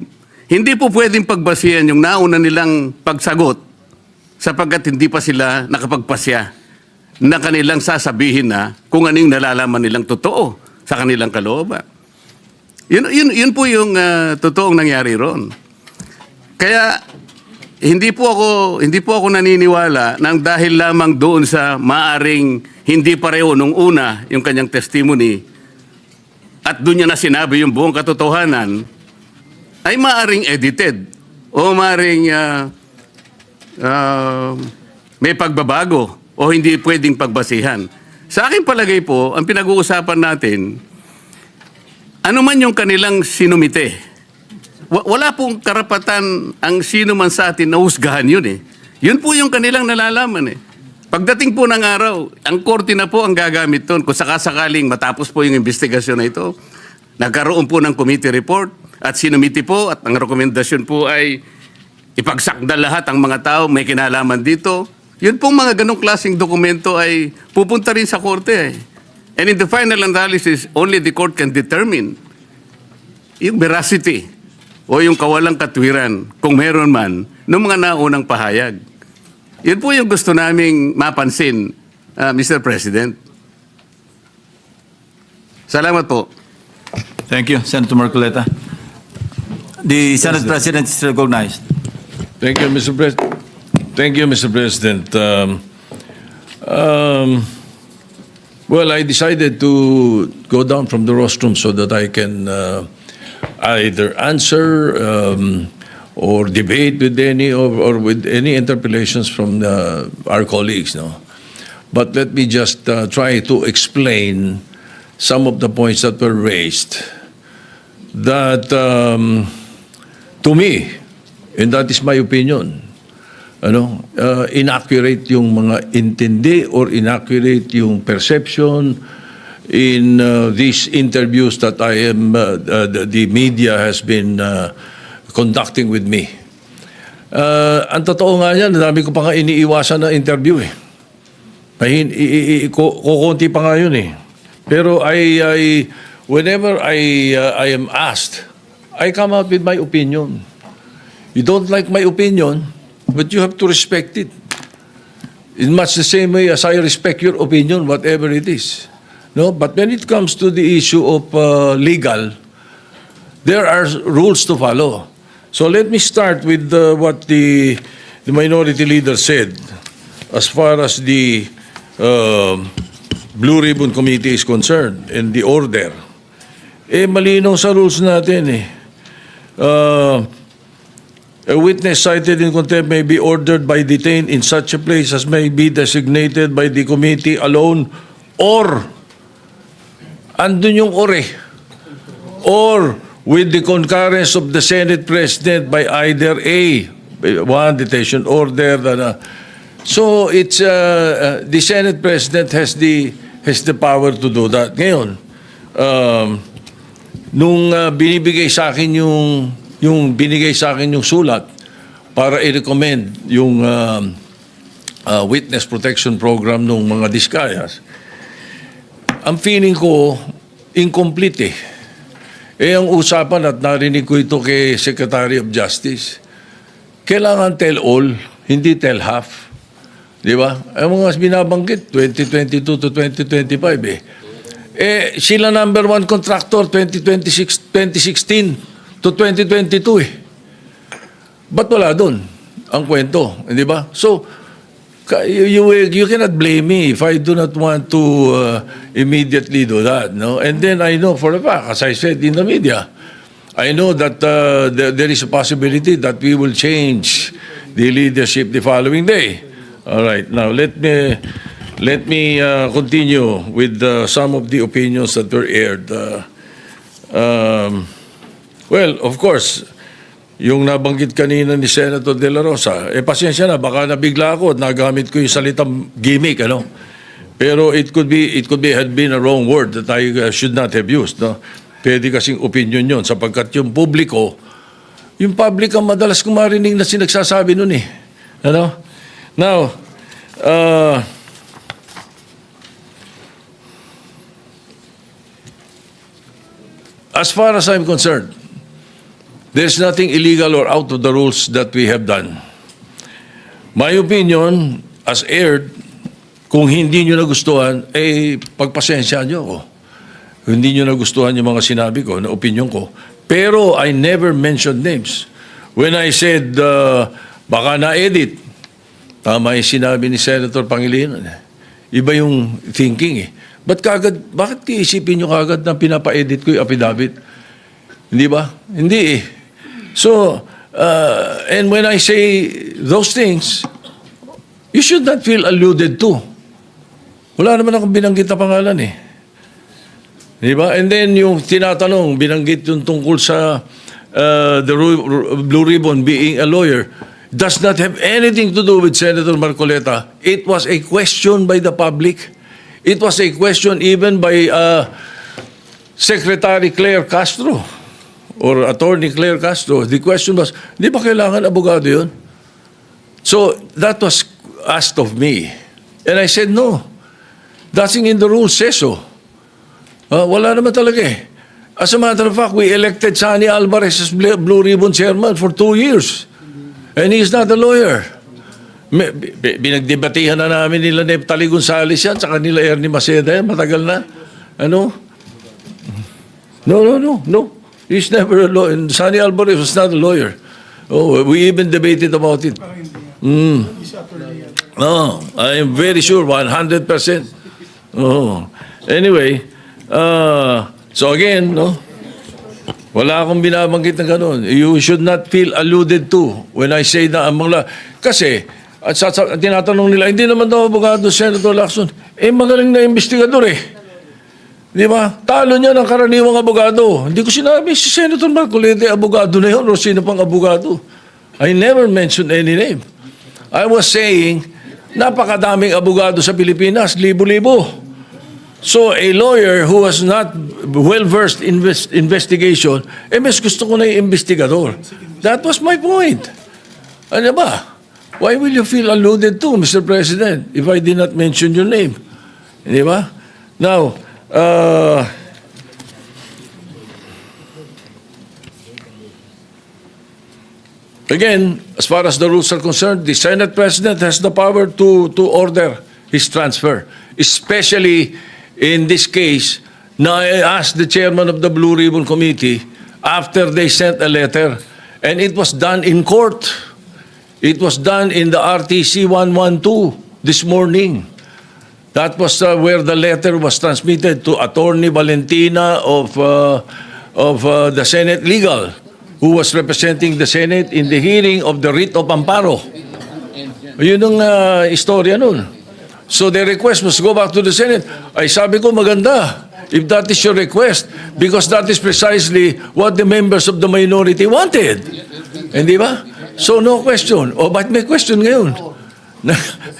hindi po pwedeng pagbasihan yung nauna nilang pagsagot sapagkat hindi pa sila nakapagpasya na kanilang sasabihin na kung ano yung nalalaman nilang totoo sa kanilang kalooban. Yun po yung totoong nangyari ron. Kaya hindi po ako naniniwala nang dahil lamang doon sa maaring hindi pareho nung una yung kanyang testimony at doon niya na sinabi yung buong katotohanan ay maaring edited o maaring may pagbabago o hindi pwedeng pagbasihan. Sa aking palagay po, ang pinag-uusapan natin, ano man yung kanilang sinumite, wala pong karapatan ang sino man sa atin na husgahan yun eh. Yun po yung kanilang nalalaman eh. Pagdating po ng araw, ang korte na po ang gagamit doon. Kung sakasakaling matapos po yung investigasyon na ito, nagkaroon po ng committee report at sinumiti po at ang rekomendasyon po ay ipagsakda lahat ang mga tao may kinalaman dito. Yun pong mga ganong klaseng dokumento ay pupunta rin sa korte eh. And in the final analysis, only the court can determine yung veracity o yung kawalang katwiran, kung meron man, ng mga naunang pahayag. Yun po yung gusto naming mapansin, Mr. President. Salamat po. Thank you, Senator Marcoleta. The Senate President is recognized. Thank you, Mr. President. Thank you, Mr. President. Well, I decided to go down from the rostrum so that I can either answer or debate with any or with any interpellations from our colleagues. No, but let me just try to explain some of the points that were raised that, to me, and that is my opinion, inaccurate yung mga intindi or inaccurate yung perception in these interviews that the media has been conducting with me. Ang totoo nga yan, dami ko pa nga iniiwasan na interview eh. Kukunti pa nga yun eh. Pero whenever I am asked, I come out with my opinion. You don't like my opinion, but you have to respect it. In much the same way as I respect your opinion, whatever it is. No, but when it comes to the issue of legal, there are rules to follow. So let me start with what the minority leader said as far as the Blue Ribbon Committee is concerned and the order. Malinaw sa rules natin eh. A witness cited in contempt may be ordered by detained in such a place as may be designated by the committee alone or andun yung or eh. Or with the concurrence of the Senate President by either one detention order. So it's the Senate President has the power to do that. Ngayon, nung binibigay sa akin yung binigay sa akin yung sulat para i-recommend yung witness protection program ng mga Diskayas, ang feeling ko incomplete eh. Ang usapan at narinig ko ito kay Secretary of Justice, kailangan tell all, hindi tell half. Di ba? Ang mga binabanggit, 2022 to 2025 eh. Sila number one contractor, 2016 to 2022 eh. Ba't wala doon ang kwento? Di ba? So, you cannot blame me if I do not want to immediately do that, no? And then I know for a fact, as I said in the media, I know that there is a possibility that we will change the leadership the following day. All right. Now let me continue with some of the opinions that were aired. Well, of course. Yung nabanggit kanina ni Senator De La Rosa, pasensya na, baka nabigla ako at nagamit ko yung salitang gimmick, Pero it could be had been a wrong word that I should not have used, no? Pwede kasing opinion yon sapagkat yung public ang madalas kong marinig na sinagsasabi nun eh. Now, as far as I'm concerned, there's nothing illegal or out of the rules that we have done. My opinion, as aired, kung hindi nyo nagustuhan, pagpasensya nyo ako. Kung hindi nyo nagustuhan yung mga sinabi ko, na opinion ko. Pero I never mentioned names. When I said, baka na-edit, tama yung sinabi ni Senator Pangilinan. Iba yung thinking eh. Bakit iisipin nyo kagad na pinapa-edit ko yung affidavit? Hindi ba? Hindi eh. So, and when I say those things, you should not feel alluded to. Wala naman akong binanggit na pangalan eh. Di ba? And then yung tinatanong, binanggit yung tungkol sa the Blue Ribbon being a lawyer, does not have anything to do with Senator Marcoleta. It was a question by the public. It was a question even by Secretary Claire Castro or Attorney Claire Castro. The question was, di ba kailangan abogado yun? So that was asked of me. And I said, no. Nothing in the rules says so. Wala naman talaga eh. As a matter of fact, we elected Sani Alvarez as Blue Ribbon Chairman for 2 years. And he is not a lawyer. Binagdebatihan na namin nila Neptali Gonzales yan sa kanila Ernie Maceda yan. Matagal na. No. He's never a lawyer. Sani Alvarez was not a lawyer. Oh, we even debated about it. No, I am very sure, 100%. Oh. Anyway, so again, wala akong binabanggit na gano'n. You should not feel alluded to when I say na kasi At tinatanong nila, hindi naman daw abogado, Senator Lacson. Magaling na investigador eh. Di ba? Talo niya ng karaniwang abogado. Hindi ko sinabi si Senator Marcoleta abogado na yun o sino pang abogado. I never mentioned any name. I was saying, napakadaming abogado sa Pilipinas, libo-libo. So a lawyer who was not well-versed in investigation, mas gusto ko na yung investigador. That was my point. Ano ba? Why will you feel alluded to, Mr. President, if I did not mention your name? Di ba? Now, again, as far as the rules are concerned, the Senate President has the power to order his transfer, especially in this case. Now, I asked the chairman of the Blue Ribbon Committee after they sent a letter, and it was done in court. It was done in the RTC 112 this morning. That was where the letter was transmitted to Attorney Valentina of the Senate Legal, who was representing the Senate in the hearing of the writ of amparo. Yun ang istorya nun. So the request was go back to the Senate. Ay sabi ko maganda, if that is your request, because that is precisely what the members of the minority wanted. Hindi ba? So no question. O ba't may question ngayon?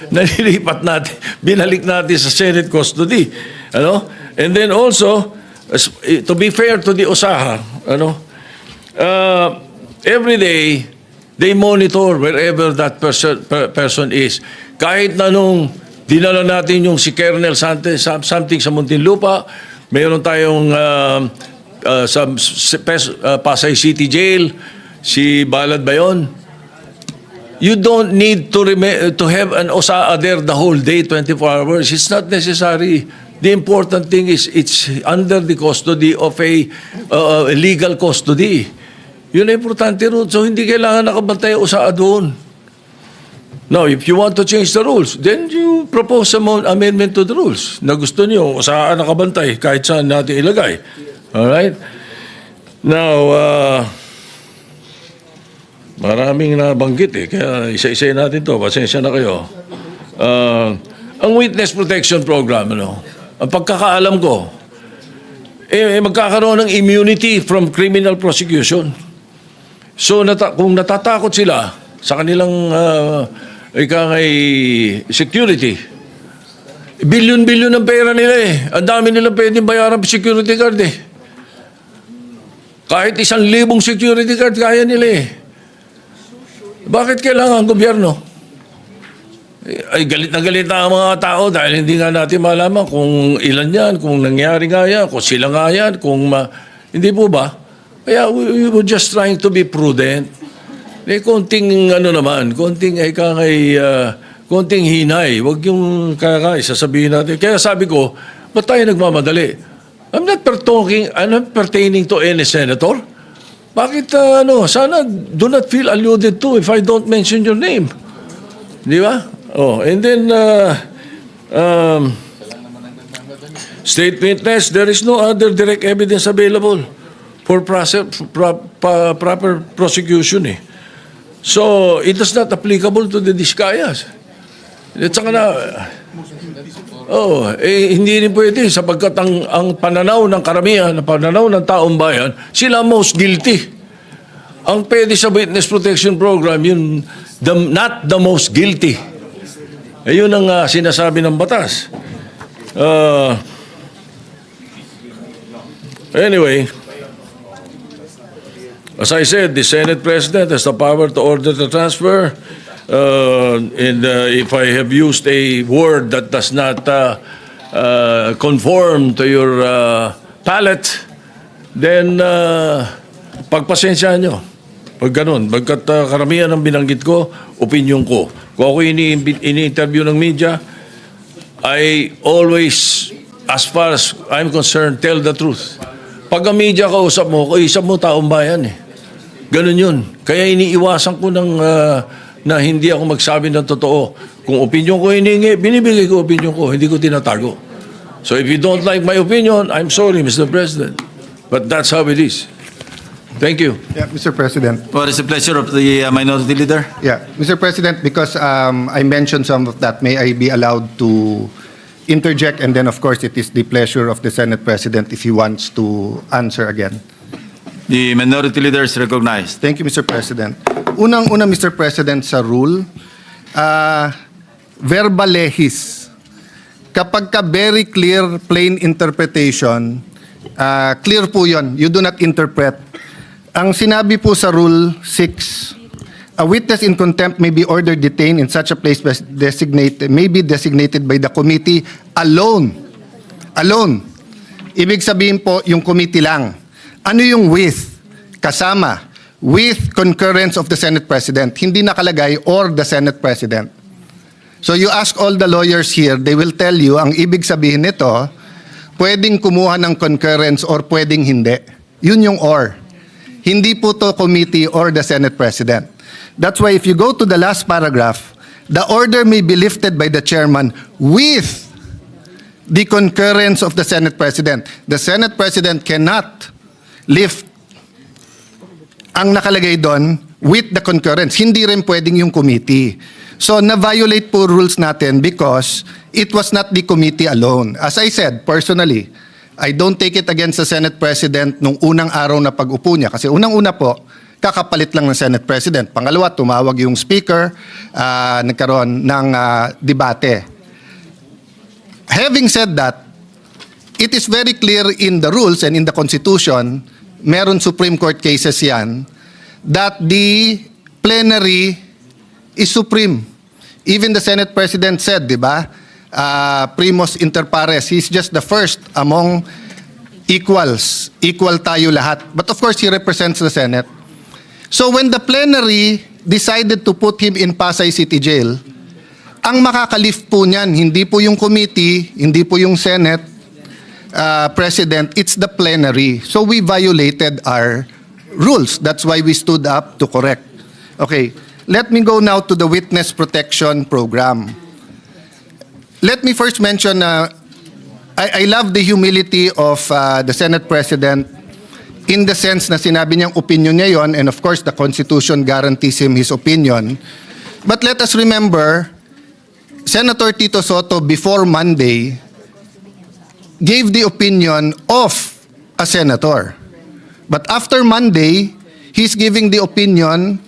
Nalilipat natin, binalik natin sa Senate custody. Ano? And then also, to be fair to the OSAHA, every day, they monitor wherever that person is. Kahit na nung dinala natin yung si Colonel something sa Muntinlupa, mayroon tayong sa Pasay City Jail, si Balad ba yun? You don't need to have an OSAA there the whole day, 24 hours. It's not necessary. The important thing is it's under the custody of a legal custody. Yun ang importante ron. So hindi kailangan nakabantay OSAA doon. Now, if you want to change the rules, then you propose some amendment to the rules na gusto niyo OSAA nakabantay kahit saan natin ilagay. Alright? Now, maraming nabanggit kaya isa-isa natin to. Pasensya na kayo. Ang Witness Protection Program, ang pagkakaalam ko, magkakaroon ng immunity from criminal prosecution. So, kung natatakot sila sa kanilang security, bilyon-bilyon ng pera nila Ang dami nilang pwedeng bayaran sa security guard Kahit 1,000 security guard, kaya nila Bakit kailangan ang gobyerno? Ay galit na ang mga tao dahil hindi nga natin malaman kung ilan yan, kung nangyari nga yan, kung sila nga yan, hindi po ba? Kaya we were just trying to be prudent. Konting konting hinay. Huwag yung sasabihin natin. Kaya sabi ko, ba't tayo nagmamadali? I'm not pertaining to any senator. Bakit, sana do not feel alluded to if I don't mention your name. Di ba? And then, state witness, there is no other direct evidence available for proper prosecution So, it is not applicable to the Discayas. At saka hindi rin pwede sapagkat ang pananaw ng karamihan, ang pananaw ng taong bayan, sila most guilty. Ang pwede sa Witness Protection Program, not the most guilty. Ayun ang sinasabi ng batas. Anyway, as I said, the Senate President has the power to order the transfer. And if I have used a word that does not conform to your palate, then pagpasensyahan nyo. Pag ganun, pagkat karamihan ng binanggit ko, opinion ko. Kung ako ini-interview ng media, I always, as far as I'm concerned, tell the truth. Pag ang media kausap mo taong bayan Ganun yun. Kaya iniiwasan ko na hindi ako magsabi ng totoo. Kung opinion ko hiningi, binibigay ko opinion ko, hindi ko tinatago. So if you don't like my opinion, I'm sorry, Mr. President. But that's how it is. Thank you. Yeah, Mr. President. What is the pleasure of the Minority Leader? Yeah, Mr. President, because I mentioned some of that, may I be allowed to interject? And then, of course, it is the pleasure of the Senate President if he wants to answer again. The Minority Leader is recognized. Thank you, Mr. President. Unang-una, Mr. President, sa rule, verba lehis. Kapag ka very clear, plain interpretation, clear po yun. You do not interpret. Ang sinabi po sa Rule 6, a witness in contempt may be ordered detained in such a place may be designated by the committee alone. Alone. Ibig sabihin po, yung committee lang. Ano yung with? Kasama. With concurrence of the Senate President. Hindi nakalagay or the Senate President. So you ask all the lawyers here, they will tell you, ang ibig sabihin nito, pwedeng kumuha ng concurrence or pwedeng hindi. Yun yung or. Hindi po to committee or the Senate President. That's why if you go to the last paragraph, the order may be lifted by the chairman with the concurrence of the Senate President. The Senate President cannot lift ang nakalagay doon with the concurrence. Hindi rin pwedeng yung committee. So, na-violate po rules natin because it was not the committee alone. As I said, personally, I don't take it against the Senate President nung unang araw na pag-upo niya. Kasi unang-una po, kakapalit lang ng Senate President. Pangalawa, tumawag yung Speaker, nagkaroon ng debate. Having said that, it is very clear in the rules and in the Constitution, meron Supreme Court cases yan, that the plenary is supreme. Even the Senate President said, di ba, primus inter pares, he's just the first among equals. Equal tayo lahat. But of course, he represents the Senate. So when the plenary decided to put him in Pasay City Jail, ang makakalift po niyan, hindi po yung committee, hindi po yung Senate President, it's the plenary. So we violated our rules. That's why we stood up to correct. Okay, let me go now to the Witness Protection Program. Let me first mention, I love the humility of the Senate President in the sense na sinabi niyang opinion niya yon, and of course the Constitution guarantees him his opinion. But let us remember, Senator Tito Soto before Monday gave the opinion of a senator. But after Monday, he's giving the opinion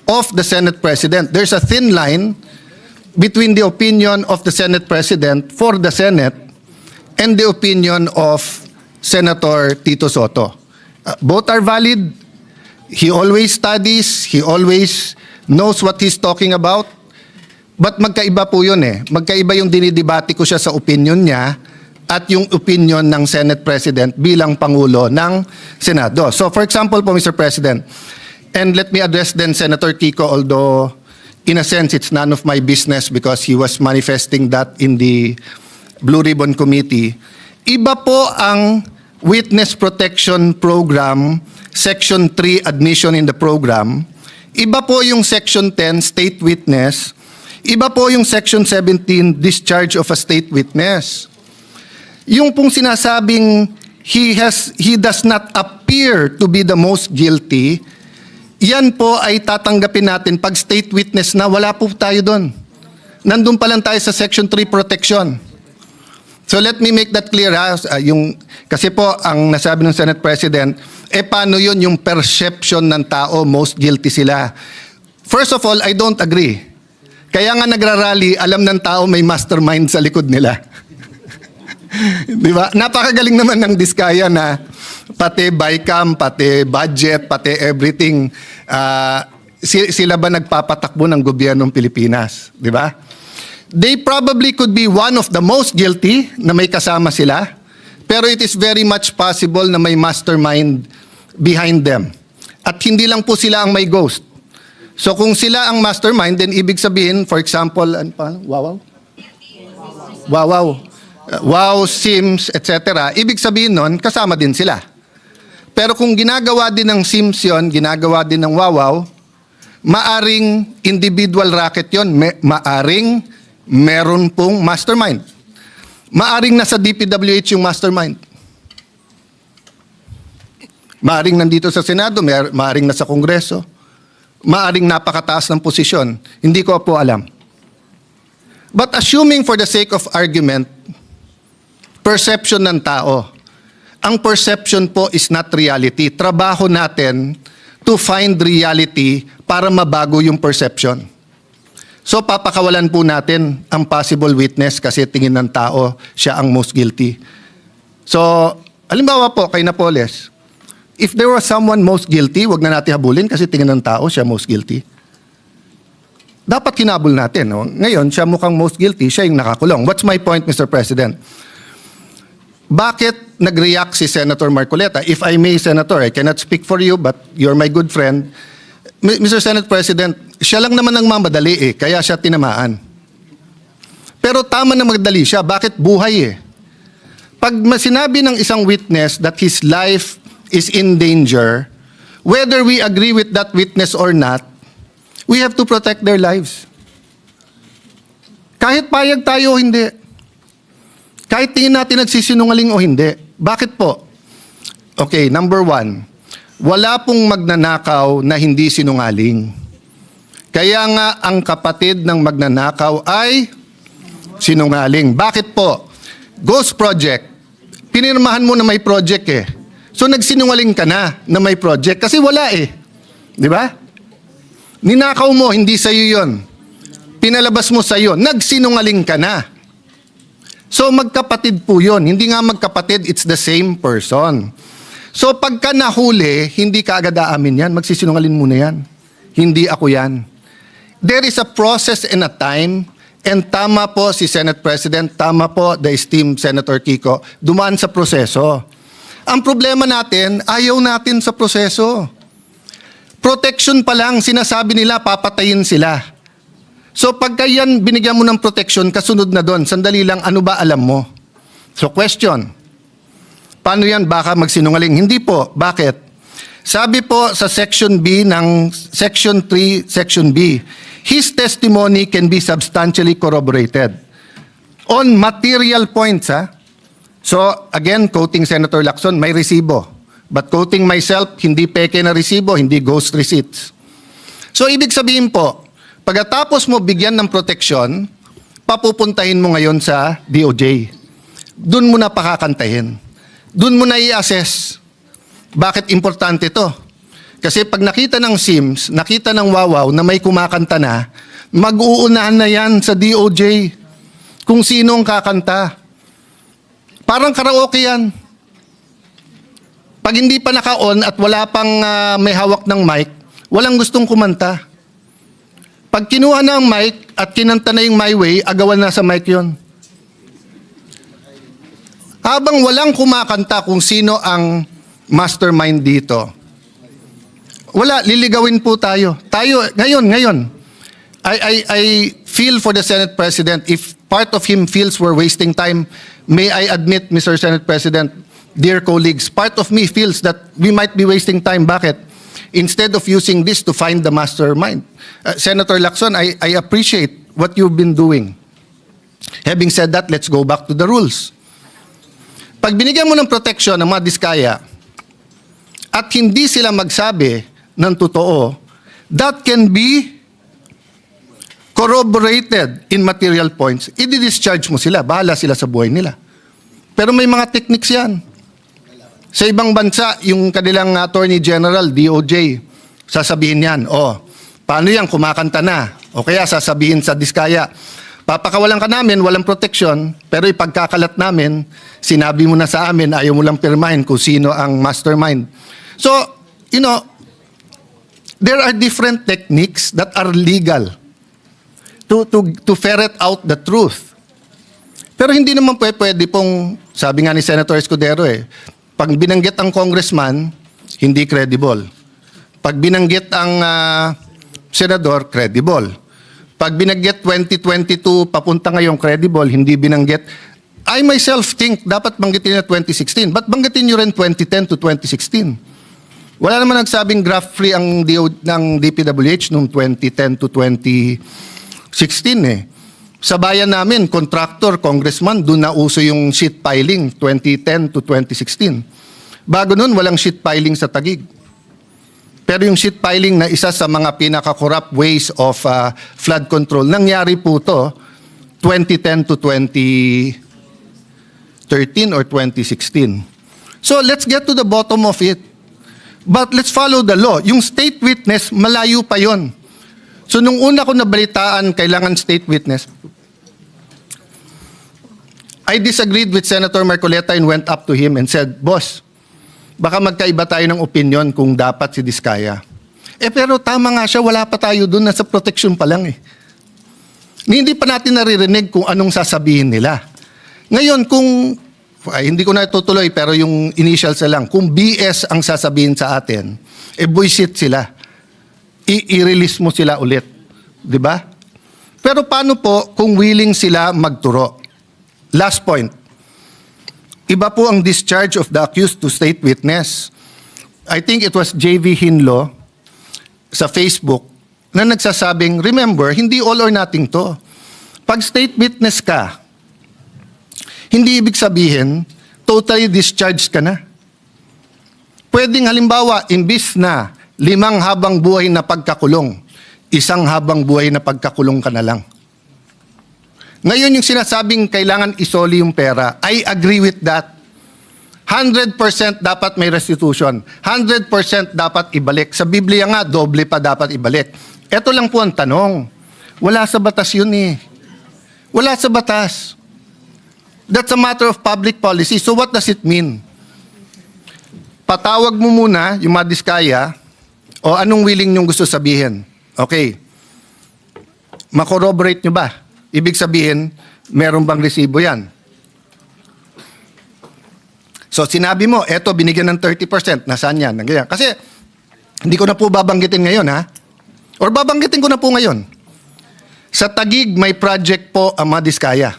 of the Senate President. There's a thin line between the opinion of the Senate President for the Senate and the opinion of Senator Tito Soto. Both are valid. He always studies. He always knows what he's talking about. But magkaiba po yun eh. Magkaiba yung dinidebate ko siya sa opinion niya at yung opinion ng Senate President bilang Pangulo ng Senado. So for example po, Mr. President, and let me address then Senator Kiko, although in a sense it's none of my business because he was manifesting that in the Blue Ribbon Committee. Iba po ang Witness Protection Program, Section 3, Admission in the Program. Iba po yung Section 10, State Witness. Iba po yung Section 17, Discharge of a State Witness. Yung pong sinasabing he does not appear to be the most guilty, yan po ay tatanggapin natin pag state witness na, wala po tayo doon. Nandun pa lang tayo sa Section 3 protection. So let me make that clear ha. Kasi po ang nasabi ng Senate President, paano yun yung perception ng tao, most guilty sila. First of all, I don't agree. Kaya nga nagrarally, alam ng tao may mastermind sa likod nila. Di ba? Napakagaling naman ng Diskaya na pati BICAM, pati budget, pati everything, sila ba nagpapatakbo ng gobyernong Pilipinas? Di ba? They probably could be one of the most guilty na may kasama sila, pero it is very much possible na may mastermind behind them. At hindi lang po sila ang may ghost. So kung sila ang mastermind, then ibig sabihin, for example, ano pa? Wow, Sims, etc. Ibig sabihin nun, kasama din sila. Pero kung ginagawa din ng Sims yun, ginagawa din ng Wawaw, maaring individual racket yun, maaring meron pong mastermind. Maaring nasa DPWH yung mastermind. Maaring nandito sa Senado, maaring nasa Kongreso, maaring napakataas ng posisyon. Hindi ko po alam. But assuming for the sake of argument, perception ng tao, ang perception po is not reality. Trabaho natin to find reality para mabago yung perception. So papakawalan po natin ang possible witness kasi tingin ng tao siya ang most guilty. So, halimbawa po kay Napoles, if there was someone most guilty, wag na natin habulin kasi tingin ng tao siya most guilty. Dapat hinabol natin. No? Ngayon, siya mukhang most guilty, siya yung nakakulong. What's my point, Mr. President? Bakit nag-react si Senator Marcoleta? If I may, Senator, I cannot speak for you, but you're my good friend. Mr. Senate President, siya lang naman ang mamadali kaya siya tinamaan. Pero tama na magdali siya, bakit buhay Pag sinabi ng isang witness that his life is in danger, whether we agree with that witness or not, we have to protect their lives. Kahit payag tayo o hindi. Kahit tingin natin nagsisinungaling o hindi. Bakit po? Okay, number one, wala pong magnanakaw na hindi sinungaling. Kaya nga ang kapatid ng magnanakaw ay sinungaling. Bakit po? Ghost project. Pinirmahan mo na may project So nagsinungaling ka na may project kasi wala Di ba? Ninakaw mo, hindi sa'yo yun. Pinalabas mo sa'yo, nagsinungaling ka na. So magkapatid po yun. Hindi nga magkapatid, it's the same person. So pagka nahuli, hindi ka agad aamin yan. Magsisinungaling muna yan. Hindi ako yan. There is a process and a time, and tama po si Senate President, tama po the esteemed Senator Kiko, dumaan sa proseso. Ang problema natin, ayaw natin sa proseso. Protection pa lang, sinasabi nila, papatayin sila. So pagka yan, binigyan mo ng protection, kasunod na doon, sandali lang, ano ba alam mo? So question, paano yan baka magsinungaling? Hindi po, bakit? Sabi po sa Section B ng Section 3, Section B, his testimony can be substantially corroborated on material points. So again, quoting Senator Lacson, may resibo. But quoting myself, hindi peke na resibo, hindi ghost receipts. So ibig sabihin po, pagkatapos mo bigyan ng proteksyon, papupuntahin mo ngayon sa DOJ. Doon mo na pakakantahin. Doon mo na i-assess. Bakit importante to? Kasi pag nakita ng SIMS, nakita ng Wawaw na may kumakanta na, mag-uunahan na yan sa DOJ kung sino ang kakanta. Parang karaoke yan. Pag hindi pa naka-on at wala pang may hawak ng mic, walang gustong kumanta. Pag kinuha na ang mic at kinanta na yung My Way, agawan na sa mic yon. Habang walang kumakanta kung sino ang mastermind dito, wala, liligawin po tayo. Ngayon, I feel for the Senate President, if part of him feels we're wasting time, may I admit, Mr. Senate President, dear colleagues, part of me feels that we might be wasting time. Bakit? Instead of using this to find the mastermind. Senator Lacson, I appreciate what you've been doing. Having said that, let's go back to the rules. Pag binigyan mo ng protection ng mga diskaya at hindi sila magsabi ng totoo, that can be corroborated in material points. I-discharge mo sila, bahala sila sa buhay nila. Pero may mga techniques yan. Sa ibang bansa, yung kanilang Attorney General, DOJ, sasabihin yan, paano yan, kumakanta na? O kaya sasabihin sa diskaya, papakawalan ka namin, walang protection, pero ipagkakalat namin, sinabi mo na sa amin, ayaw mo lang pirmahin kung sino ang mastermind. So, there are different techniques that are legal to ferret out the truth. Pero hindi naman pwede pong, sabi nga ni Senator Escudero pag binanggit ang congressman, hindi credible. Pag binanggit ang senador, credible. Pag binanggit 2022, papunta ngayong credible, hindi binanggit. I myself think dapat banggitin na 2016. Ba't banggitin nyo rin 2010 to 2016? Wala naman nagsabing graft free ang ng DPWH noong 2010 to 2016 Sa bayan namin, contractor, congressman, doon na uso yung sheet piling 2010 to 2016. Bago nun, walang shit piling sa Taguig. Pero yung shit piling na isa sa mga pinaka-corrupt ways of flood control, nangyari po to 2010 to 2013 or 2016. So let's get to the bottom of it. But let's follow the law. Yung state witness, malayo pa yon. So nung una ko nabalitaan, kailangan state witness, I disagreed with Senator Marcoleta and went up to him and said, Boss, baka magkaiba tayo ng opinion kung dapat si Diskaya. Pero tama nga siya, wala pa tayo dun, nasa protection pa lang eh. Hindi pa natin naririnig kung anong sasabihin nila. Ngayon, kung, hindi ko na itutuloy, pero yung initials na lang, kung BS ang sasabihin sa atin, bullshit sila. I-release mo sila ulit. Di ba? Pero paano po kung willing sila magturo? Last point. Iba po ang discharge of the accused to state witness. I think it was JV Hinlo sa Facebook na nagsasabing, remember, hindi all or nothing to. Pag state witness ka, hindi ibig sabihin, totally discharged ka na. Pwedeng halimbawa, imbis na 5 habang buhay na pagkakulong, 1 habang buhay na pagkakulong ka na lang. Ngayon yung sinasabing kailangan isoli yung pera, I agree with that. 100% dapat may restitution. 100% dapat ibalik. Sa Biblia nga, doble pa dapat ibalik. Ito lang po ang tanong. Wala sa batas yun eh. Wala sa batas. That's a matter of public policy. So what does it mean? Patawag mo muna yung mga Diskaya o anong willing nyong gusto sabihin. Okay. Makorroborate nyo ba? Ibig sabihin, meron bang resibo yan? So sinabi mo, eto binigyan ng 30%, nasaan yan? Kasi hindi ko na po babanggitin ngayon ha? Or babanggitin ko na po ngayon. Sa Taguig, may project po ang mga Diskaya.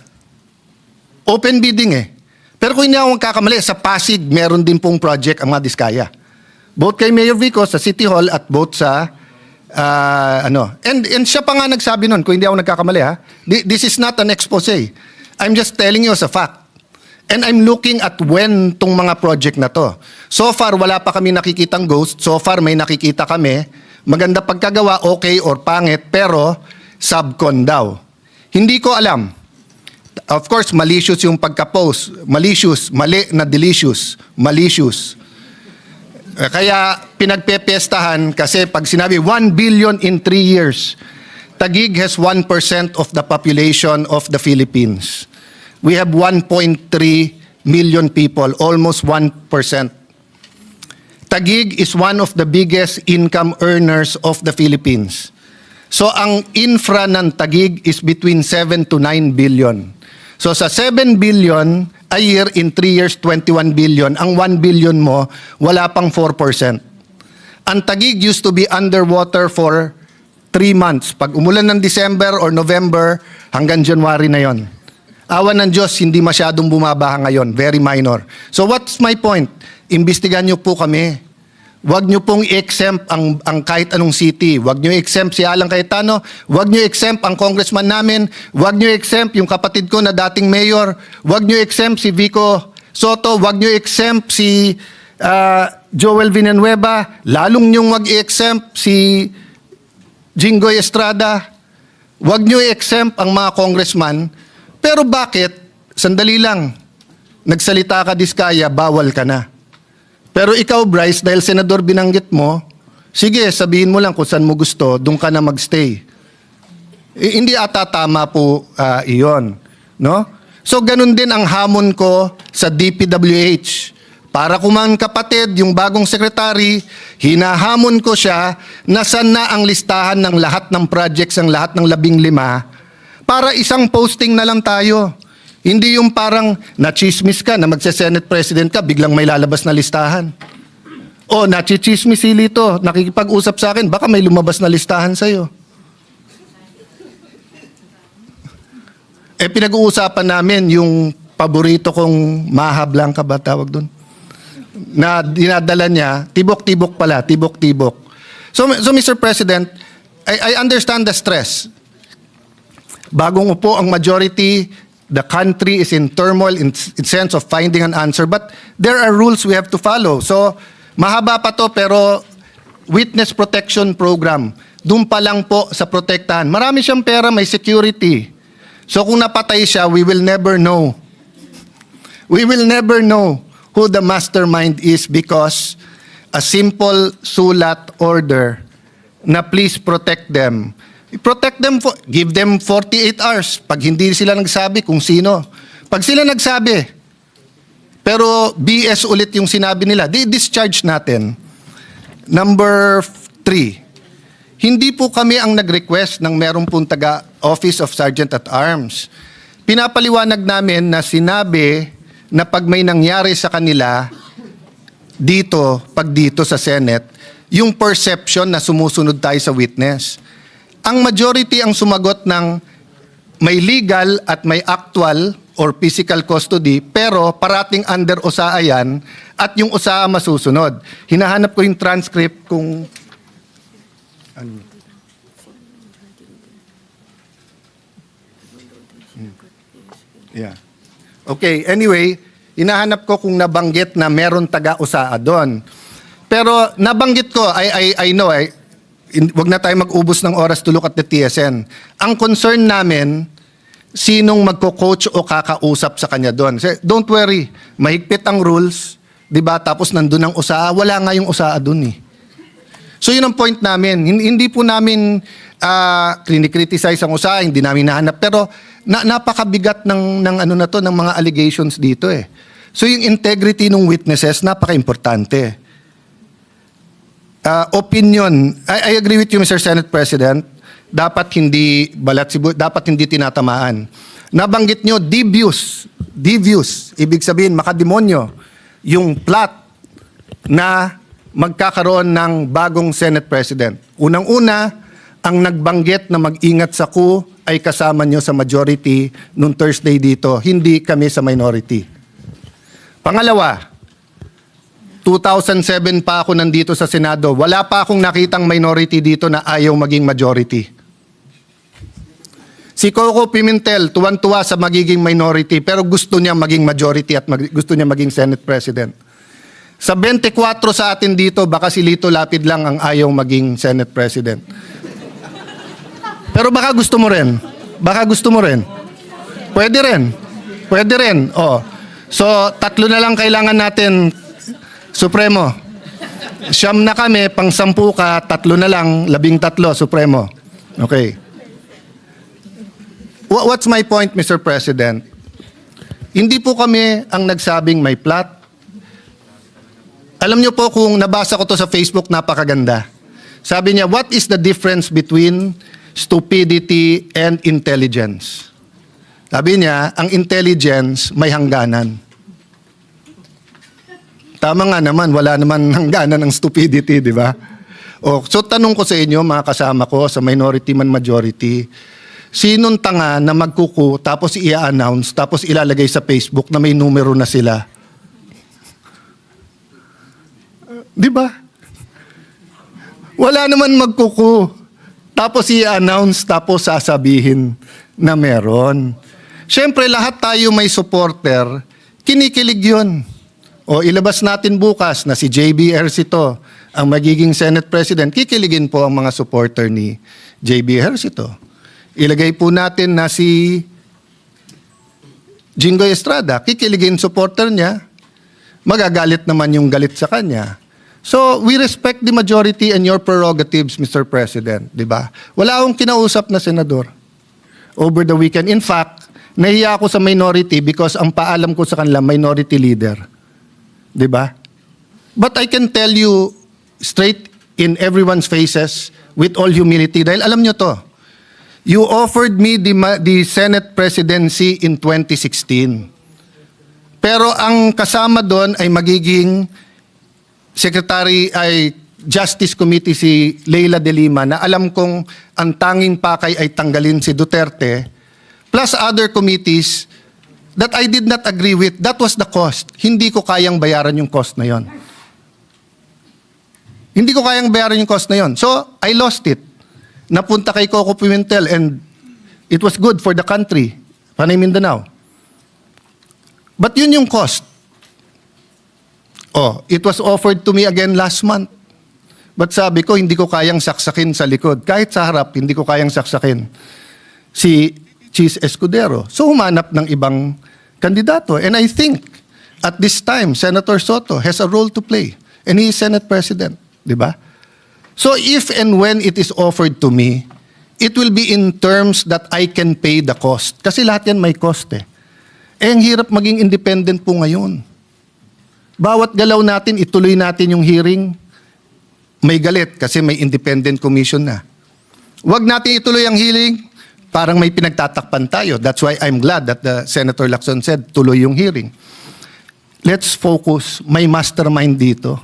Open bidding eh. Pero kung hindi ako magkakamali, sa Pasig, meron din pong project ang mga Diskaya. Both kay Mayor Vico sa City Hall at both sa And siya pa nga nagsabi nun, kung hindi ako nagkakamali ha, this is not an expose. I'm just telling you as a fact. And I'm looking at when tong mga project na to. So far, wala pa kami nakikitang ghost. So far, may nakikita kami. Maganda pagkagawa, okay or pangit, pero subcon daw. Hindi ko alam. Of course, malicious yung pagka-post. Malicious, mali na delicious. Malicious. Kaya pinagpepestahan kasi pag sinabi 1 billion in 3 years, Taguig has 1% of the population of the Philippines. We have 1.3 million people, almost 1%. Taguig is one of the biggest income earners of the Philippines. So ang infra ng Taguig is between 7 to 9 billion. So sa 7 billion a year, in 3 years, 21 billion. Ang 1 billion mo, wala pang 4%. Ang Taguig used to be underwater for 3 months. Pag umulan ng December or November, hanggang January na yon. Awan ng Diyos, hindi masyadong bumabaha ngayon. Very minor. So what's my point? Imbestigahan niyo po kami. Huwag niyo pong i-exempt ang kahit anong city. Huwag niyo i-exempt si Alan Cayetano. Huwag niyo i-exempt ang congressman namin. Huwag niyo i-exempt yung kapatid ko na dating mayor. Huwag niyo i-exempt si Vico Soto. Huwag niyo i-exempt si Joel Villanueva. Lalong niyong huwag i-exempt si Jinggoy Estrada. Huwag niyo i-exempt ang mga congressman. Pero bakit? Sandali lang. Nagsalita ka, Diskaya, bawal ka na. Pero ikaw, Bryce, dahil senador binanggit mo, sige, sabihin mo lang kung saan mo gusto, doon ka na magstay. Hindi ata tama po iyon. No? So, ganun din ang hamon ko sa DPWH. Para kumang kapatid, yung bagong sekretary, hinahamon ko siya na saan na ang listahan ng lahat ng projects, ang lahat ng 15, para isang posting na lang tayo. Hindi yung parang nachismis ka na magse-Senate President ka, biglang may lalabas na listahan. O, nachichismis si Lito, nakikipag-usap sa akin, baka may lumabas na listahan sa'yo. Pinag-uusapan namin yung paborito kong Maha Blanca ba tawag doon? Na dinadala niya, tibok-tibok pala, tibok-tibok. So Mr. President, I understand the stress. Bagong upo ang majority, The country is in turmoil in sense of finding an answer, but there are rules we have to follow. So, mahaba pa to, pero witness protection program, doon pa lang po sa protektahan. Marami siyang pera, may security. So kung napatay siya, we will never know. We will never know who the mastermind is because a simple sulat order na please protect them. Protect them, give them 48 hours. Pag hindi sila nagsabi kung sino. Pag sila nagsabi, pero BS ulit yung sinabi nila, di-discharge natin. Number 3, hindi po kami ang nag-request ng meron pong taga Office of Sergeant at Arms. Pinapaliwanag namin na sinabi na pag may nangyari sa kanila dito, pag dito sa Senate, yung perception na sumusunod tayo sa witness. Ang majority ang sumagot ng may legal at may actual or physical custody, pero parating under OSAA yan at yung OSAA masusunod. Hinahanap ko yung transcript kung... Yeah. Okay, anyway, hinahanap ko kung nabanggit na meron taga-OSAA doon. Pero nabanggit ko, I know, wag na tayo mag-ubos ng oras to look at the TSN. Ang concern namin, sinong magko-coach o kakausap sa kanya doon. Don't worry, mahigpit ang rules, 'di ba? Tapos nandun ang OSAA, wala nga yung OSAA doon eh. So yun ang point namin. Hindi po namin criticize ang OSAA, hindi namin nahanap, pero napakabigat ng ano na to, ng mga allegations dito eh. So yung integrity ng witnesses napaka-importante. Opinion, I agree with you, Mr. Senate President. Dapat hindi dapat hindi tinatamaan. Nabanggit nyo, devious, ibig sabihin, makademonyo, yung plot na magkakaroon ng bagong Senate President. Unang-una, ang nagbanggit na mag-ingat sa coup ay kasama nyo sa majority nung Thursday dito, hindi kami sa minority. Pangalawa, 2007 pa ako nandito sa Senado. Wala pa akong nakitang minority dito na ayaw maging majority. Si Coco Pimentel, tuwan-tuwa sa magiging minority, pero gusto niya maging majority at gusto niya maging Senate President. Sa 24 sa atin dito, baka si Lito Lapid lang ang ayaw maging Senate President. Pero baka gusto mo rin. Baka gusto mo rin. Pwede rin. Pwede rin. Oh. So, 3 na lang kailangan natin, Supremo. 9 na kami, pang 10 ka, 3 na lang, 13, Supremo. Okay. What's my point, Mr. President? Hindi po kami ang nagsabing may plot. Alam niyo po, kung nabasa ko to sa Facebook, napakaganda. Sabi niya, what is the difference between stupidity and intelligence? Sabi niya, ang intelligence may hangganan. Tama nga naman, wala naman hangganan ng stupidity, di ba? So tanong ko sa inyo, mga kasama ko, sa minority man majority, sinong tanga na magkuku, tapos i-announce, tapos ilalagay sa Facebook na may numero na sila? Di ba? Wala naman magkuku, tapos i-announce, tapos sasabihin na meron. Siyempre, lahat tayo may supporter, kinikilig yun. O ilabas natin bukas na si JB Ejercito ang magiging Senate President, kikiligin po ang mga supporter ni JB Ejercito. Ilagay po natin na si Jinggoy Estrada, kikiligin supporter niya, magagalit naman yung galit sa kanya. So, we respect the majority and your prerogatives, Mr. President, di ba? Wala akong kinausap na senador over the weekend. In fact, nahiya ako sa minority because ang paalam ko sa kanila, minority leader. Di ba? But I can tell you straight in everyone's faces with all humility, dahil alam nyo to, you offered me the Senate presidency in 2016. Pero ang kasama doon ay magiging Secretary ay Justice Committee si Leila de Lima, na alam kong ang tanging pakay ay tanggalin si Duterte, plus other committees that I did not agree with. That was the cost. Hindi ko kayang bayaran yung cost na yon. Hindi ko kayang bayaran yung cost na yon. So, I lost it. Napunta kay Coco Pimentel and it was good for the country. Panay Mindanao. But yun yung cost. Oh, it was offered to me again last month. But sabi ko, hindi ko kayang saksakin sa likod. Kahit sa harap, hindi ko kayang saksakin si Cheese Escudero. So humanap ng ibang kandidato. And I think, at this time, Senator Soto has a role to play. And he is Senate President. Di ba? So if and when it is offered to me, it will be in terms that I can pay the cost. Kasi lahat yan may cost eh. Ang hirap maging independent po ngayon. Bawat galaw natin, ituloy natin yung hearing, may galit kasi may independent commission na. Huwag natin ituloy ang hearing, parang may pinagtatakpan tayo. That's why I'm glad that the Senator Lacson said, tuloy yung hearing. Let's focus, may mastermind dito.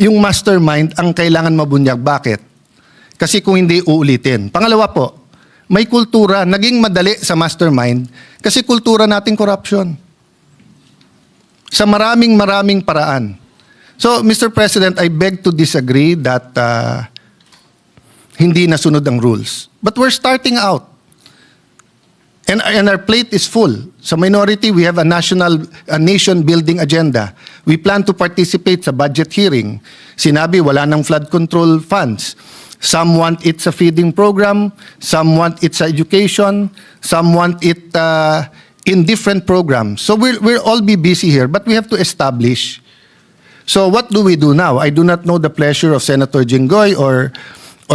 Yung mastermind ang kailangan mabunyag. Bakit? Kasi kung hindi uulitin. Pangalawa po, may kultura, naging madali sa mastermind kasi kultura nating corruption. Sa maraming paraan. So, Mr. President, I beg to disagree that hindi nasunod ang rules. But we're starting out. And our plate is full. Sa minority, we have a nation-building agenda. We plan to participate sa budget hearing. Sinabi, wala ng flood control funds. Some want it sa feeding program. Some want it sa education. Some want it in different programs. So we'll all be busy here, but we have to establish. So what do we do now? I do not know the pleasure of Senator Jinggoy or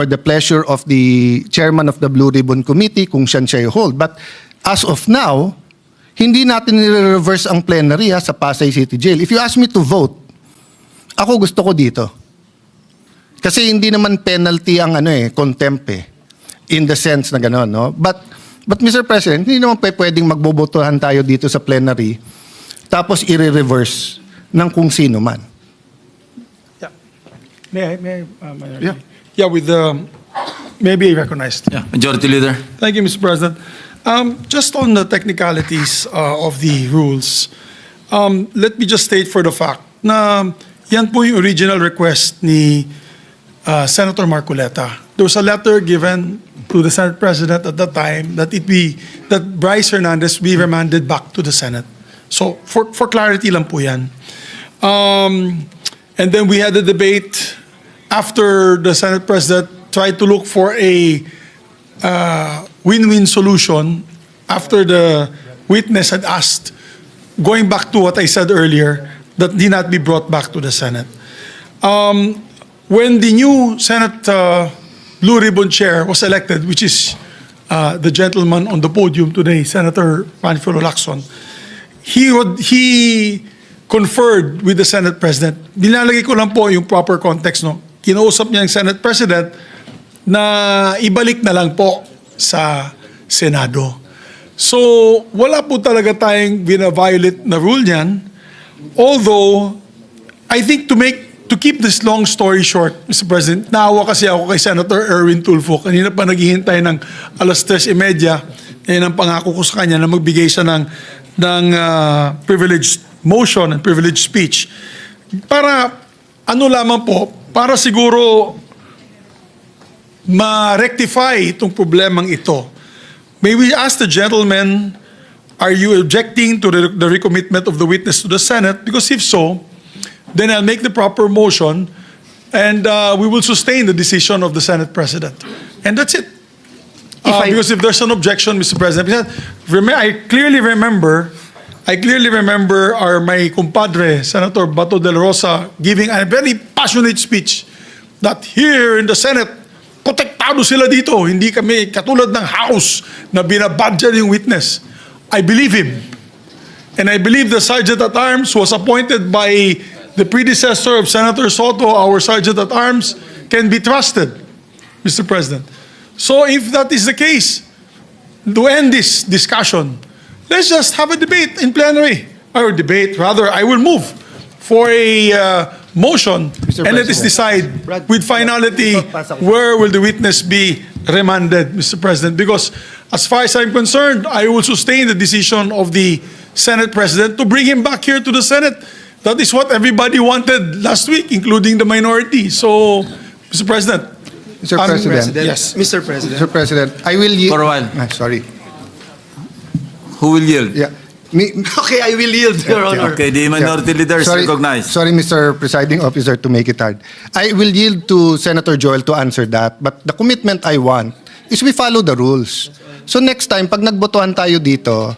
the pleasure of the chairman of the Blue Ribbon Committee kung siya hold. But as of now, hindi natin nire-reverse ang plenary sa Pasay City Jail. If you ask me to vote, ako gusto ko dito. Kasi hindi naman penalty ang contempt in the sense na gano'n, no? But Mr. President, hindi naman pwedeng magbobotohan tayo dito sa plenary tapos i-reverse ng kung sino man. May I, yeah, with the, maybe recognized. Yeah, Majority Leader. Thank you, Mr. President. Just on the technicalities of the rules, let me just state for the fact na yan po yung original request ni Senator Marcoleta. There was a letter given to the Senate President at that time that Bryce Hernandez be remanded back to the Senate. So for clarity lang po yan. And then we had a debate after the Senate President tried to look for a win-win solution after the witness had asked, going back to what I said earlier, that he not be brought back to the Senate. When the new Senate Blue Ribbon Chair was elected, which is the gentleman on the podium today, Senator Panfilo Lacson, he conferred with the Senate President. Binalagay ko lang po yung proper context, no? Kinausap niya yung Senate President na ibalik na lang po sa Senado. So, wala po talaga tayong bina-violate na rule niyan. Although, I think to keep this long story short, Mr. President, naawa kasi ako kay Senator Erwin Tulfo. Kanina pa naghihintay ng 3:30. Yan ang pangako ko sa kanya na magbigay siya ng privileged motion and privileged speech. Para, lamang po, para siguro ma-rectify itong problemang ito. May we ask the gentleman, are you objecting to the recommitment of the witness to the Senate? Because if so, then I'll make the proper motion and we will sustain the decision of the Senate President. And that's it. Because if there's an objection, Mr. President, I clearly remember my compadre, Senator Bato de la Rosa, giving a very passionate speech that here in the Senate, protektado sila dito. Hindi kami katulad ng House na binabadger yung witness. I believe him. And I believe the Sergeant at Arms was appointed by the predecessor of Senator Soto, our Sergeant at Arms, can be trusted, Mr. President. So if that is the case, to end this discussion, let's just have a debate in plenary. Or debate, rather, I will move for a motion and let us decide with finality where will the witness be remanded, Mr. President. Because as far as I'm concerned, I will sustain the decision of the Senate President to bring him back here to the Senate. That is what everybody wanted last week, including the minority. So, Mr. President. Mr. President. Yes. Mr. President. Mr. President, I will yield. For a while. Sorry. Who will yield? Yeah. Okay, I will yield, Your Honor. Okay, the minority leader is recognized. Sorry, Mr. Presiding Officer, to make it hard. I will yield to Senator Joel to answer that. But the commitment I want is we follow the rules. So next time, pag nagbotohan tayo dito,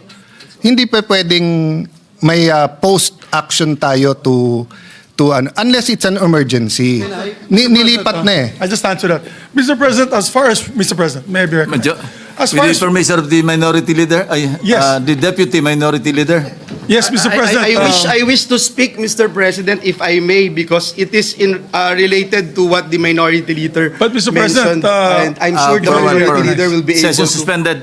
hindi pa pwedeng may post-action tayo to unless it's an emergency. Nilipat na eh. I just answered that. Mr. President, as far as, Mr. President, may I be recognized? As With far the as, permission of the minority leader, Yes. the deputy minority leader. yes, Mr. President. I wish to speak, Mr. President, if I may, because it is related to what the minority leader But, Mr. President, mentioned, and I'm sure the minority leader will be able Session to. suspended.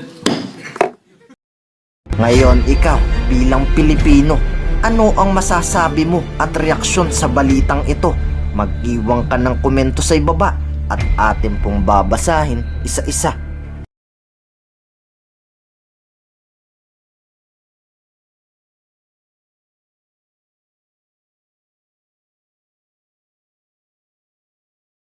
Ngayon, ikaw, bilang Pilipino, ano ang masasabi mo at reaksyon sa balitang ito? Mag-iwan ka ng komento sa ibaba at atin pong babasahin isa-isa.